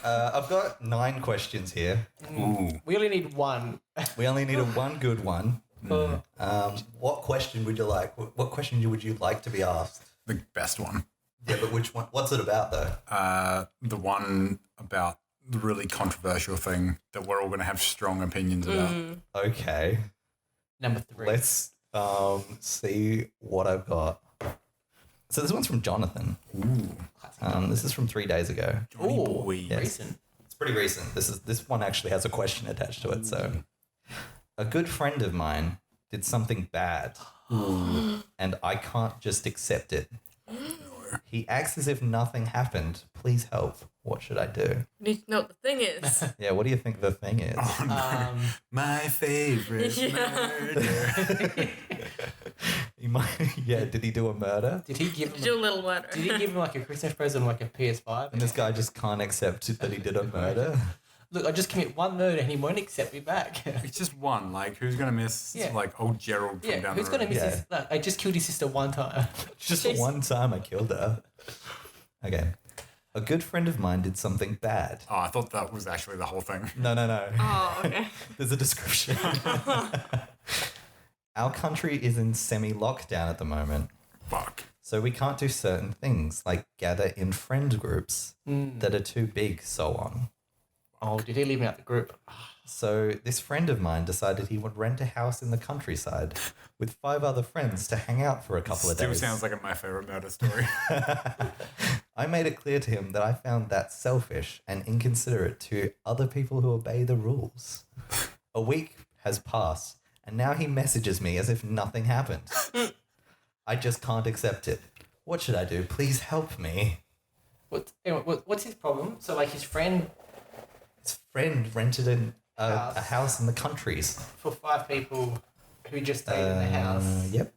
I've got 9 questions here. Ooh. We only need one. We only need one good one. What question would you like? What question would you like to be asked? The best one. Yeah, but which one? What's it about, though? The one about the really controversial thing that we're all going to have strong opinions about. Okay. Number 3. Let's see what I've got. So this one's from Jonathan. Ooh. This is from 3 days ago. Johnny boy. Yes. Recent. It's pretty recent. This one actually has a question attached to it. So, a good friend of mine did something bad, and I can't just accept it. He acts as if nothing happened. Please help. What should I do? You need to know what the thing is. Yeah, what do you think the thing is? Oh, no. My favorite murder. He might, yeah, did he do a murder? Did he give Do a him? little murder. Did he give him like a Christmas present, like a PS5? And this guy just can't accept that he did a murder? Look, I just commit one murder and he won't accept me back. It's just one. Like, who's going to miss, Yeah. like, old Gerald from Yeah, down who's the gonna road? miss Yeah. his? Like, I just killed his sister one time. Just the one time I killed her. Okay. A good friend of mine did something bad. Oh, I thought that was actually the whole thing. No. Oh, okay. There's a description. Our country is in semi-lockdown at the moment, Fuck. so we can't do certain things like gather in friend groups that are too big, so on. Oh, did he leave me out the group? So this friend of mine decided he would rent a house in the countryside with 5 other friends to hang out for a couple of Still days. sounds like a My Favorite Murder story. I made it clear to him that I found that selfish and inconsiderate to other people who obey the rules. A week has passed, and now he messages me as if nothing happened. I just can't accept it. What should I do? Please help me. What's his problem? So like his friend His friend rented a house in the countries. for 5 people who just stayed in the house, Yep.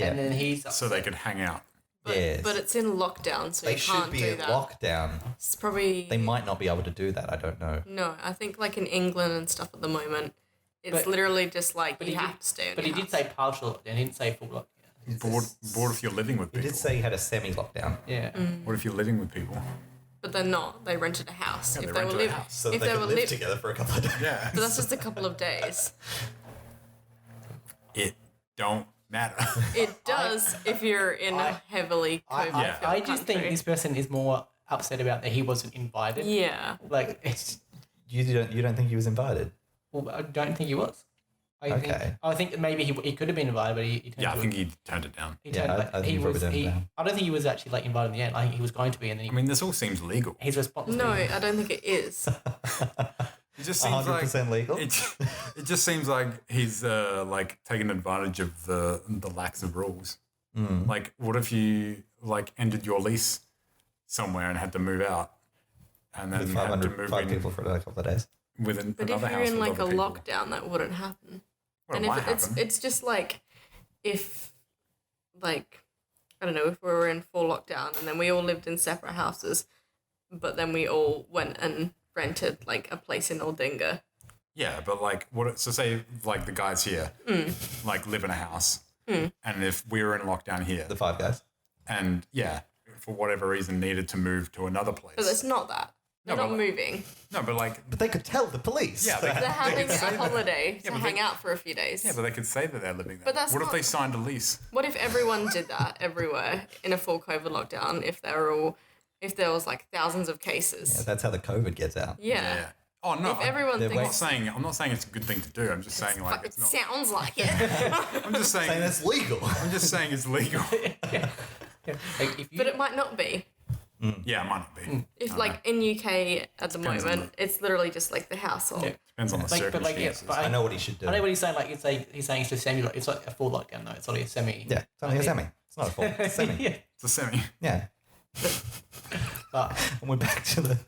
and then he's so they could hang out. Yes. But it's in lockdown, so They you should can't be do in that. lockdown. It's probably They might not be able to do that. I don't know. no. I think like in England and stuff at the moment, it's But- literally just like but you he have did- to stay in But your he did house. say partial lockdown. He didn't say full lockdown. Bored if you're living with He people. did say he had a semi-lockdown. Yeah. What if you're living with people? But they're not. They rented a house. Yeah, if they they were rented a living, house. So if they they could were live living, together for a couple of days. Yeah. but that's just a couple of days. It don't matter. It does if you're in a heavily COVID. I just think country. this person is more upset about that he wasn't invited. Yeah. Like, it's, You don't think he was invited? well, I don't think he was. Okay. I think maybe he could have been invited, but he turned Yeah, I to think he turned it down. He Yeah, turned, I like, think he he probably was. turned it He, down. I don't think he was actually like invited in the end. I think he was going to be, and then I mean, this all seems legal. his response. No, was, I don't think it is. It just seems like 100% legal? it just seems like he's like taking advantage of the lax of rules. Like, what if you like ended your lease somewhere and had to move out, and then With had to move 5 in people for a couple of days. with But another if you're house in with like a other people? lockdown, that wouldn't happen. Well, And it might if it's happen. it's just like if like I don't know, if we were in full lockdown and then we all lived in separate houses, but then we all went and rented like a place in Aldinga. Yeah, but like, so say like the guys here, like live in a house, and if we were in lockdown here, The 5 guys. and yeah, for whatever reason needed to move to another place. But it's not that. They're No, not but- moving. No, but like, But they could tell the police. Yeah, they- They're having could say a that. holiday to but hang they- out for a few days. yeah, but they could say that they're living there. But that's what if not- they signed a lease? What if everyone did that everywhere in a full COVID lockdown? If there was like thousands of Yeah, cases. that's how the COVID gets out. Yeah. Oh no, If everyone They're thinks I'm not saying it's a good thing to do. I'm just saying like it it's not. sounds like it. I'm just Saying saying. it's legal. I'm just saying it's legal. like, if you, But it might not be. Yeah, it might not be. If like in UK at the Depends on moment, it's literally just like the household. Yeah. Depends on the like, but like, yeah, circumstances. but I know what he should do. I know what he's saying. Like, he's saying it's just semi. It's like a full lockdown. No, it's only a semi. Yeah, it's only a semi. It's not a full. It's a semi. yeah. It's a semi. Yeah. But And we're back to the...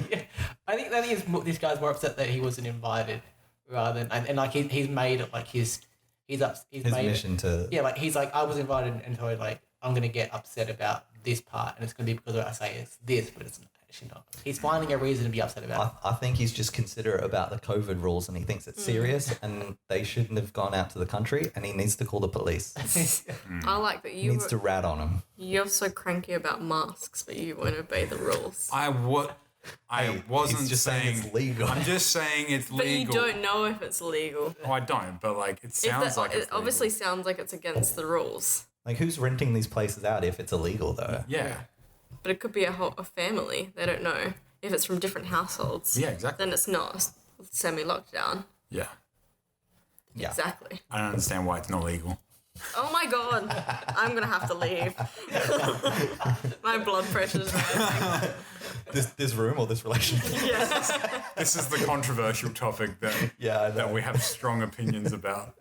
yeah, I think this guy's more upset that he wasn't invited rather than and like he's made it like he's His made mission to... it. Yeah, like he's like I was invited and so like I'm gonna get upset about this part and it's gonna be because I say it's this, but Actually not. He's finding a reason to be upset about it. I think he's just considerate about the COVID rules and he thinks it's serious and they shouldn't have gone out to the country and he needs to call the police. I like that He you needs to rat on him. you're so cranky about masks, but you won't obey the rules. I wasn't He's just saying it's legal. I'm just saying it's But you legal. don't know if it's legal. Oh, I don't. But like, it If sounds like it it's obviously legal. sounds like it's against the rules. Like, who's renting these places out if it's illegal, though? Yeah. But it could be a family. They don't know. If it's from different households, Yeah. Exactly. then it's not semi-lockdown. Yeah. Yeah. Exactly. I don't understand why it's not legal. Oh my god, I'm going to have to leave. My blood pressure's rising. This room or this relationship? Yeah. This is the controversial topic that Yeah, I know. that we have strong opinions about.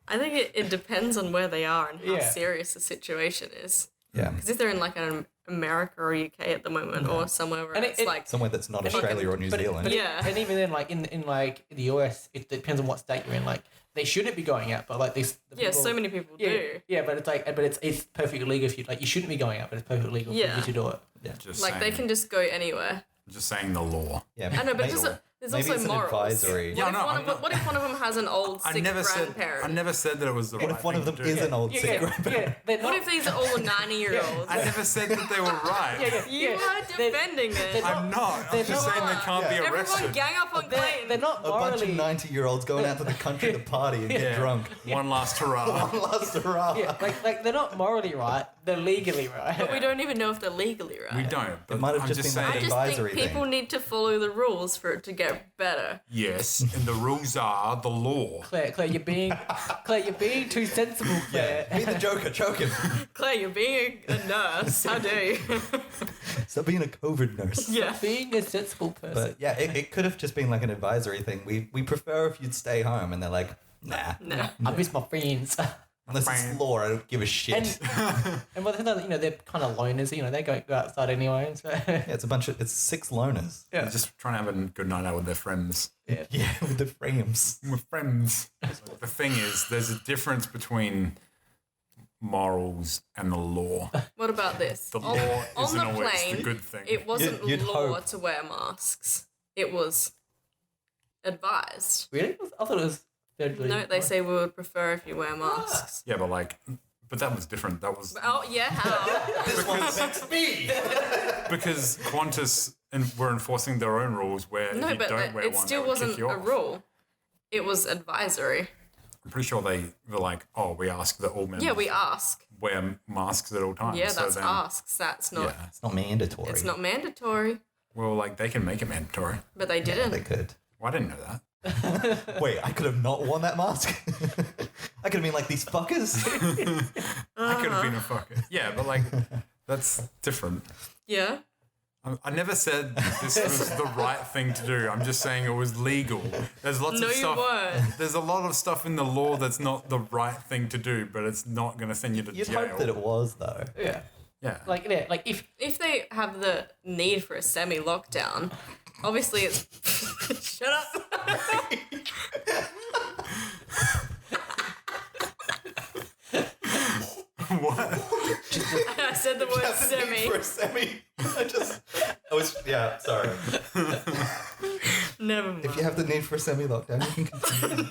I think it depends on where they are and how Yeah. serious the situation is. Yeah. Because if they're in like an America or UK at the moment or somewhere where And it's it- like... Somewhere that's not Australia or New Zealand. But Yeah. and even then, like in like the US, it depends on what state you're in. Like they shouldn't be going out, but like these. Yeah, so many people do. Yeah, but it's like, but it's perfectly legal if you like. You shouldn't be going out, but it's perfectly legal for Yeah. you to do it. Just Like, saying, they can just go anywhere. just saying the law. Yeah, I know, but maybe, there's maybe also it's an morals. advisory. Yeah, What, no, if one I'm of, not- what if one of them has an old I sick never said grandparent? that it was the What right if one of thing them to is do. an old sick grandparent? Yeah, they're What not- if these are all 90-year-olds? I never said that they were right. You yeah, are they're- defending it. I'm not. I'm just saying they can't be Everyone arrested. gang up on Clayton. They're not A bunch of morally. 90-year-olds going out to the country to party and get Yeah. drunk. One last hurrah. Last hurrah. Yeah, like they're not morally right. They're legally right. But we don't even know if they're legally right. We don't. But might have I'm just just been like I saying. just advisory think people thing. need to follow the rules for it to get better. Yes, and the rules are the law. Claire, you're being too sensible, Claire. Be the Joker, choke him. Claire, you're being a nurse. How dare you? Stop being a COVID nurse. Yeah. Being a sensible person. But yeah, it could have just been like an advisory thing. We prefer if you'd stay home, and they're like, nah. No. I miss my friends. Unless it's law, I don't give a shit. And by the time that, they're kind of loners, they go outside anyway. So. Yeah, it's 6 loners. They're just trying to have a good night out with their friends. Yeah, with the frames. With friends. The thing is, there's a difference between morals and the law. What about this? The law on isn't the always plane, the good thing. it wasn't You'd law hope. to wear masks. It was advised. Really? I thought it was federally. No, they say we would prefer if you wear masks. Yeah, but that was different. That was Oh, yeah, how? This one affects me. because Qantas were enforcing their own rules where No, if you but don't wear it one, still they would kick wasn't you a off. rule. It was advisory. I'm pretty sure they were like, oh, we ask that all members Yeah, we ask. wear masks at all times. Yeah, So that's then, asks. That's not. Yeah. It's not mandatory. It's not mandatory, Well, like they can make it mandatory. but they Yeah, didn't. they could. Well, I didn't know that. Wait, I could have not worn that mask? I could have been like, these fuckers? I could have been a fucker. Yeah, but like that's different. Yeah. I never said this was the right thing to do. I'm just saying it was legal. There's lots No, of you stuff. weren't. There's a lot of stuff in the law that's not the right thing to do, but it's not going to send you to You'd jail. hope that it was, though. Yeah. Yeah. Like if If they have the need for a semi-lockdown, obviously it's. Shut up. What? I said the word semi. For a semi. Yeah, sorry. Never mind. If you have the need for a semi-lockdown, you can continue.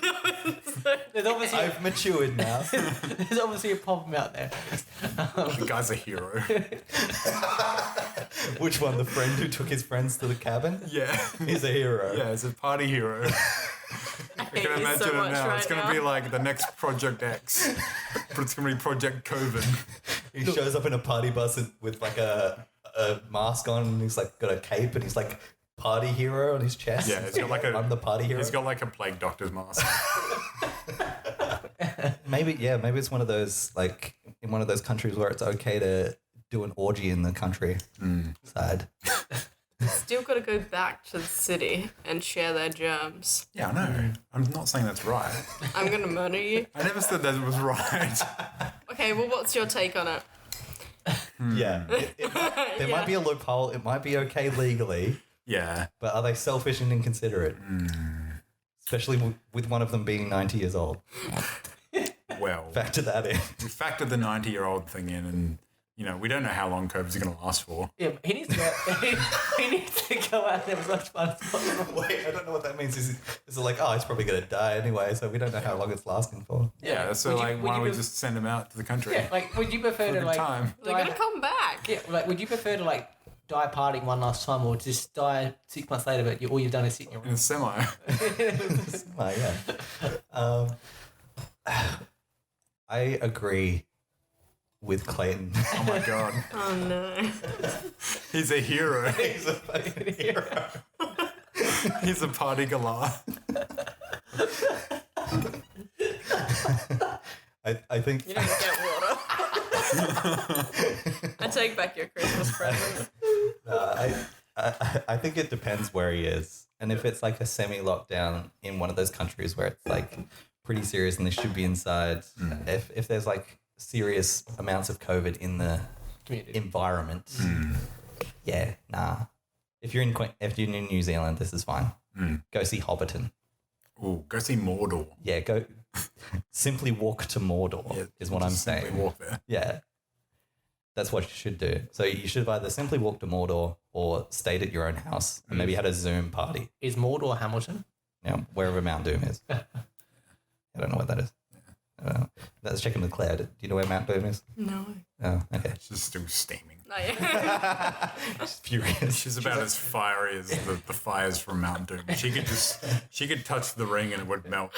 there's obviously I've matured now. there's obviously a problem out there. The guy's a hero. Which one? The friend who took his friends to the cabin? Yeah. He's a hero. Yeah, it's a party hero. I hate can you imagine so it much now. right It's going to now. be like the next Project X, but it's going to be Project COVID. He shows up in a party bus with like a mask on, and he's like got a cape, and he's like party hero on his chest. Yeah, he's got like a. I'm the party hero. He's got like a plague doctor's mask. Maybe it's one of those, like in one of those countries where it's okay to do an orgy in the country side. Still got to go back to the city and share their germs. Yeah, I know. I'm not saying that's right. I'm going to murder you. I never said that it was right. Okay, well, what's your take on it? Yeah, there might be a loophole. It might be okay legally, Yeah. but are they selfish and inconsiderate? Especially with one of them being 90 years old. Well, Factor that in. we factored the 90-year-old thing in, and we don't know how long COVID's going to last for. Yeah, but he needs to go out there as much fun as possible. Wait, I don't know what that means. Is it like, oh, he's probably going to die anyway, so we don't know how long it's lasting for? Yeah, so why don't we just send him out to the country? Yeah, like, would you prefer For a to good like time. They're gonna come back. Yeah, like, would you prefer to like die partying one last time, or just die 6 months later, but all you've done is sit in your In room? a semi. Oh, yeah. I agree with Clayton. Oh my god. Oh no. He's a hero. He's a fucking hero. He's a party galah. I think You don't get water. I take back your Christmas present. I think it depends where he is. And if it's like a semi-lockdown in one of those countries where it's like pretty serious and they should be inside, if there's like serious amounts of COVID in the Community. environment, yeah, nah. If you're in New Zealand, this is fine. Go see Hobbiton. Ooh, go see Mordor. Yeah, go simply walk to Mordor is what I'm Just simply saying. walk there. Yeah. That's what you should do. So you should have either simply walked to Mordor or stayed at your own house and maybe had a Zoom party. Is Mordor Hamilton? Wherever Mount Doom is. I don't know what that is. I don't know. Let's check in with Claire. Do you know where Mount Doom is? No. Oh, okay. She's still steaming. No, yeah. She's furious. She's about as fiery as the fires from Mount Doom. She could touch the ring and it would melt.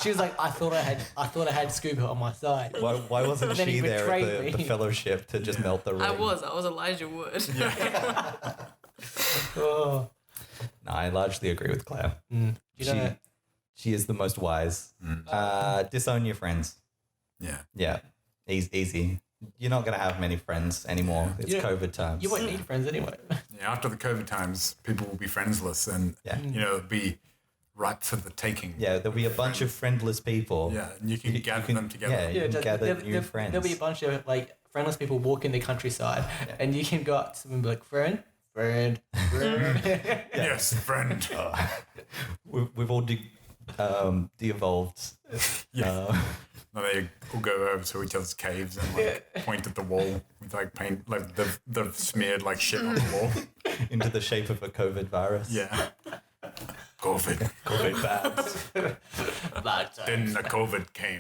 She was like, I thought I had Scuba on my side. Why wasn't And then she he there at betrayed the me. fellowship to just melt the ring? I was Elijah Wood. Oh. No, I largely agree with Claire. You know, She is the most wise. Disown your friends. Yeah. Yeah, easy. You're not going to have many friends anymore. It's You don't- COVID times. you won't need friends anyway. Yeah, after the COVID times, people will be friendless and, it'll be ripe for the taking. Yeah, there'll be a bunch of friendless people. Yeah, and you can gather them together. Yeah, you can gather new friends. There'll be a bunch of like friendless people walking the countryside, and you can go up to them and be like, friend. Yes, friend. We've all de-evolved. Yeah. And they all go over to each other's caves and point at the wall with like paint, like they've smeared like shit on the wall. into the shape of a COVID virus. Yeah. COVID. COVID babs. Then the COVID came.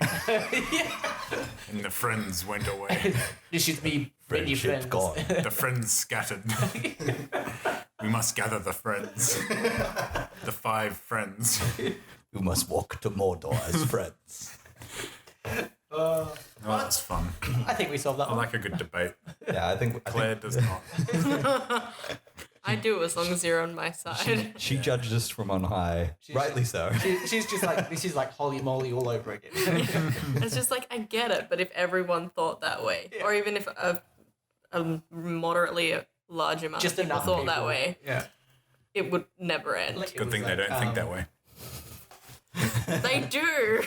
And the friends went away. This should be many friends. Friendship gone. The friends scattered. We must gather the friends. The 5 friends. We must walk to Mordor as friends. Oh, that's fun. I think we solved that I one. like a good debate. Yeah, I think Claire does not. I do as long as you're on my side. she judged us from on high. Rightly so. She's just like, this is like holy moly all over again. It's just like, I get it, but if everyone thought that way, or even if a moderately large amount Just of people enough thought that people. way, Yeah. it would never end. Good thing they don't think that way. They do.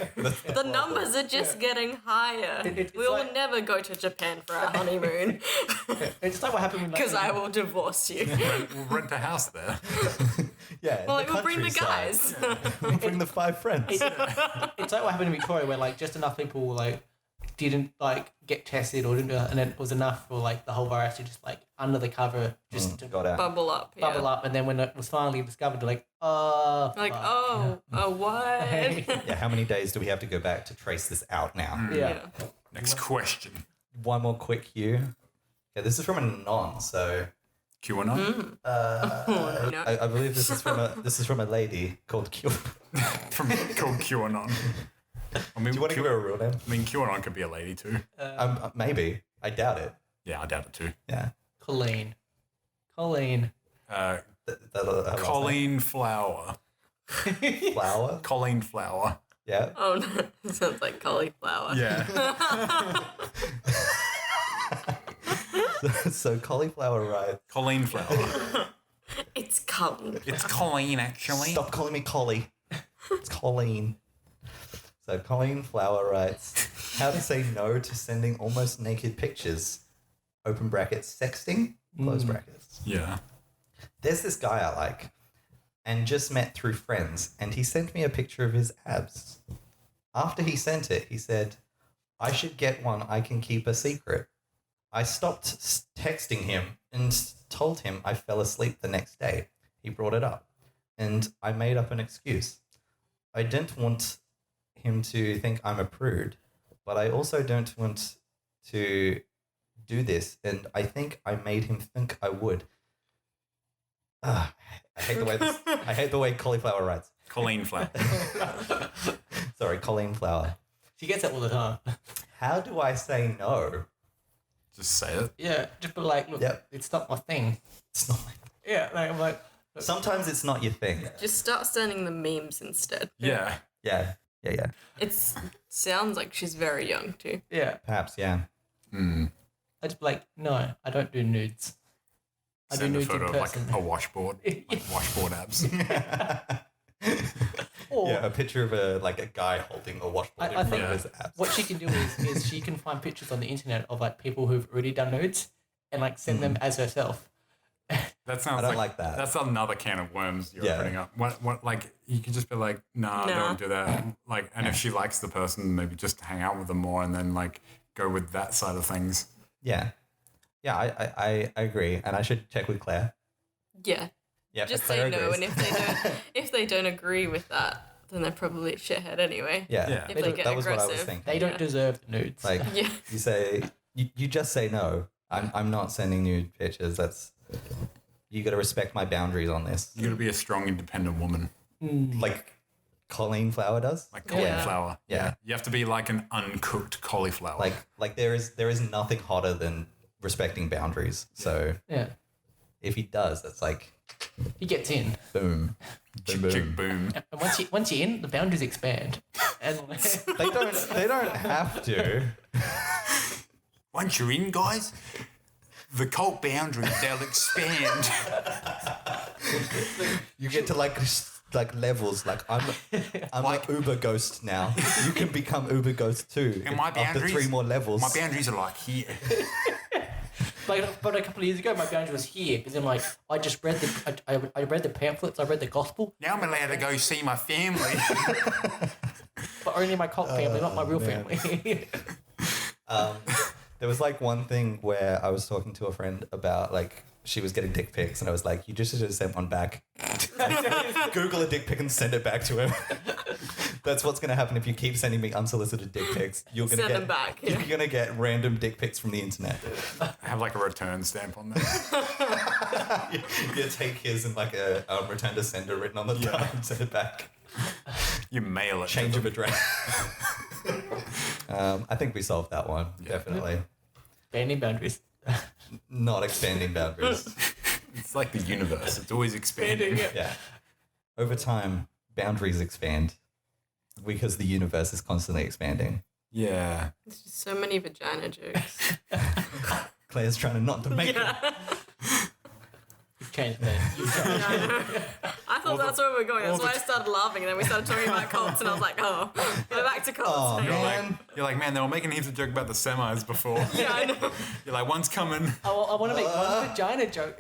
The numbers are just getting higher. It's We will like- never go to Japan for our honeymoon It's like what happened when because I will divorce you. We'll rent a house there. Yeah. Well, we'll bring the guys. We'll bring the 5 friends. It's like what happened in Victoria, where like just enough people like didn't like get tested or didn't, and it was enough for like the whole virus to just like under the cover just to Got out. Bubble up. Yeah. bubble up, and then when it was finally discovered, they're like, oh, Like, fuck. what? Yeah, how many days do we have to go back to trace this out now? Yeah. Next question. One more quick cue. Yeah, this is from an Anon, so QAnon? No. I believe this is from a lady called Q. Called QAnon. I mean, Do you want to give her a real name? I mean, QAnon could be a lady too. Maybe. I doubt it. Yeah, I doubt it too. Yeah. Colleen. Her last Colleen Flower. name. Flower. Colleen Flower. Yeah. Oh no, it sounds like cauliflower. Yeah. So cauliflower, right? Colleen Flower. It's Colleen. It's Colleen, actually. Stop calling me Collie. It's Colleen. So Colleen Flower writes, how to say no to sending almost naked pictures. Open brackets, sexting, close brackets. Yeah. There's this guy I like and just met through friends, and he sent me a picture of his abs. After he sent it, he said, I should get one I can keep a secret. I stopped texting him and told him I fell asleep the next day. He brought it up, and I made up an excuse. I didn't want him to think I'm a prude, but I also don't want to do this, and I think I made him think I would. I hate the way cauliflower writes. Colleen Flower. Sorry, Colleen Flower. She gets that all the time. How do I say no? Just say it. Yeah, just be like, look, Yep. it's not my thing. It's not like Yeah, like I'm like, sometimes it's not your thing. Just start sending the memes instead. Yeah. Yeah. It sounds like she's very young too. yeah. Perhaps, yeah. Mm. I just be like, no, I don't do nudes. I Send do a nudes photo in of like person. a washboard. Like washboard abs. Or Yeah, a picture of a guy holding a washboard I in front think of his abs. what she can do is she can find pictures on the internet of like people who've already done nudes and like send them as herself. That sounds I don't like that. That's another can of worms you're Yeah. opening up. What like you can just be like, nah, Nah. don't do that. Like, and if she likes the person, maybe just hang out with them more, and then like go with that side of things. Yeah. Yeah, I agree. And I should check with Claire. Yeah. Yeah, Just Claire say no, agrees. and if they don't agree with that, then they're probably a shithead anyway. Yeah. Yeah. If they get that was what I was aggressive. thinking. They don't Yeah. deserve the nudes. Like Yeah. you say you just say no. I'm not sending nude pictures. That's you gotta respect my boundaries on this. You got to be a strong, independent woman, Like Colleen Flower does. like Yeah. cauliflower. Yeah. You have to be like an uncooked cauliflower. Like there is nothing hotter than respecting boundaries. So yeah, if he does, that's like he gets in, boom. chick, boom, chick, boom. boom. and once you're in, the boundaries expand. And They don't have to. Once you're in, guys, the cult boundaries they'll expand. You get to like levels. Like I'm like Uber Ghost now. You can become Uber Ghost too. And my after boundaries, 3 more levels. My boundaries are like here. but a couple of years ago, my boundary was here because then like I just read I read the pamphlets, I read the gospel, Now I'm allowed to go see my family. but only my cult family, not my real man. family. There was like one thing where I was talking to a friend about like she was getting dick pics and I was like, you just should have sent one back. Google a dick pic and send it back to him. That's what's gonna happen if you keep sending me unsolicited dick pics. You're gonna Send get them back, You're yeah. gonna get random dick pics from the internet. Have like a return stamp on that. You take his and like a return to sender written on the top and send it back. You mail it. to Change them. of address. I think we solved that one. Definitely. Banning boundaries. Not expanding boundaries. It's like the universe. It's always expanding. Yeah. Over time, boundaries expand because the universe is constantly expanding. Yeah. There's just so many vagina jokes. Claire's trying not to make it. Yeah. You've changed that. You've changed. I thought that's where we were going. That's why I started laughing, and then we started talking about cults, and I was like, oh, we're back to cults. Oh, now. man. You're like, man, they were making heaps of joke about the semis before. Yeah, I know. You're like, one's coming. I want to make one vagina joke.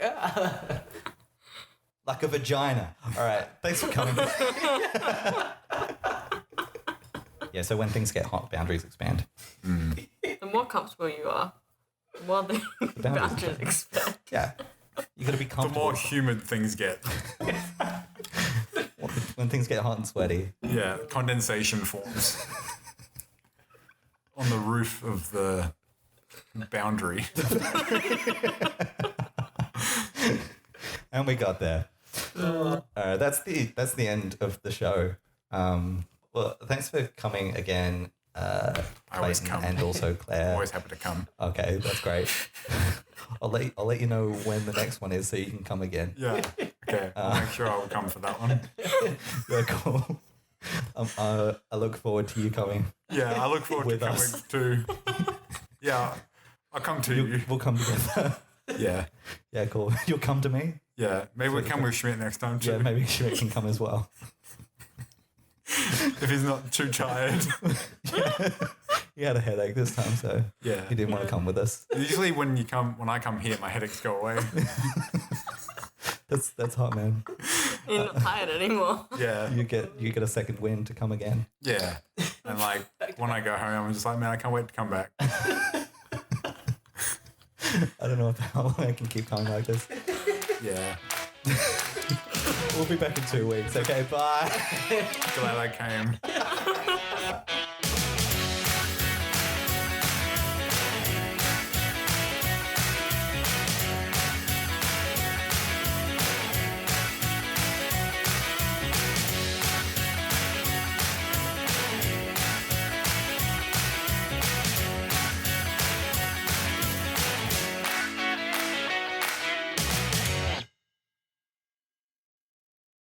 Like a vagina. All right. Thanks for coming. Yeah, so when things get hot, boundaries expand. The more comfortable you are, the more the boundaries expand. Yeah. You got to be The comfortable. more humid things get. When things get hot and sweaty. Yeah, condensation forms. On the roof of the boundary. And we got there. That's the end of the show. Well, thanks for coming again, always Clayton, come. and also Claire. Always happy to come. Okay, that's great. I'll let you know when the next one is, so you can come again. Yeah. Okay. I'll make sure I'll come for that one. Yeah, cool. I look forward to you coming. Yeah, I look forward With to coming us. too. Yeah, I'll come to you. We'll come together. Yeah. Yeah, cool. You'll come to me. Yeah. Maybe we'll come with Schmidt next time too. Yeah, maybe Schmidt can come as well. If he's not too tired. He had a headache this time, so Yeah. he didn't want to come with us. Usually when I come here, my headaches go away. That's hot, man. You're not tired anymore. Yeah. You get a second wind to come again. Yeah. And like when I go home, I'm just like, man, I can't wait to come back. I don't know how long I can keep coming like this. Yeah. We'll be back in 2 weeks. Okay, bye. Glad I came.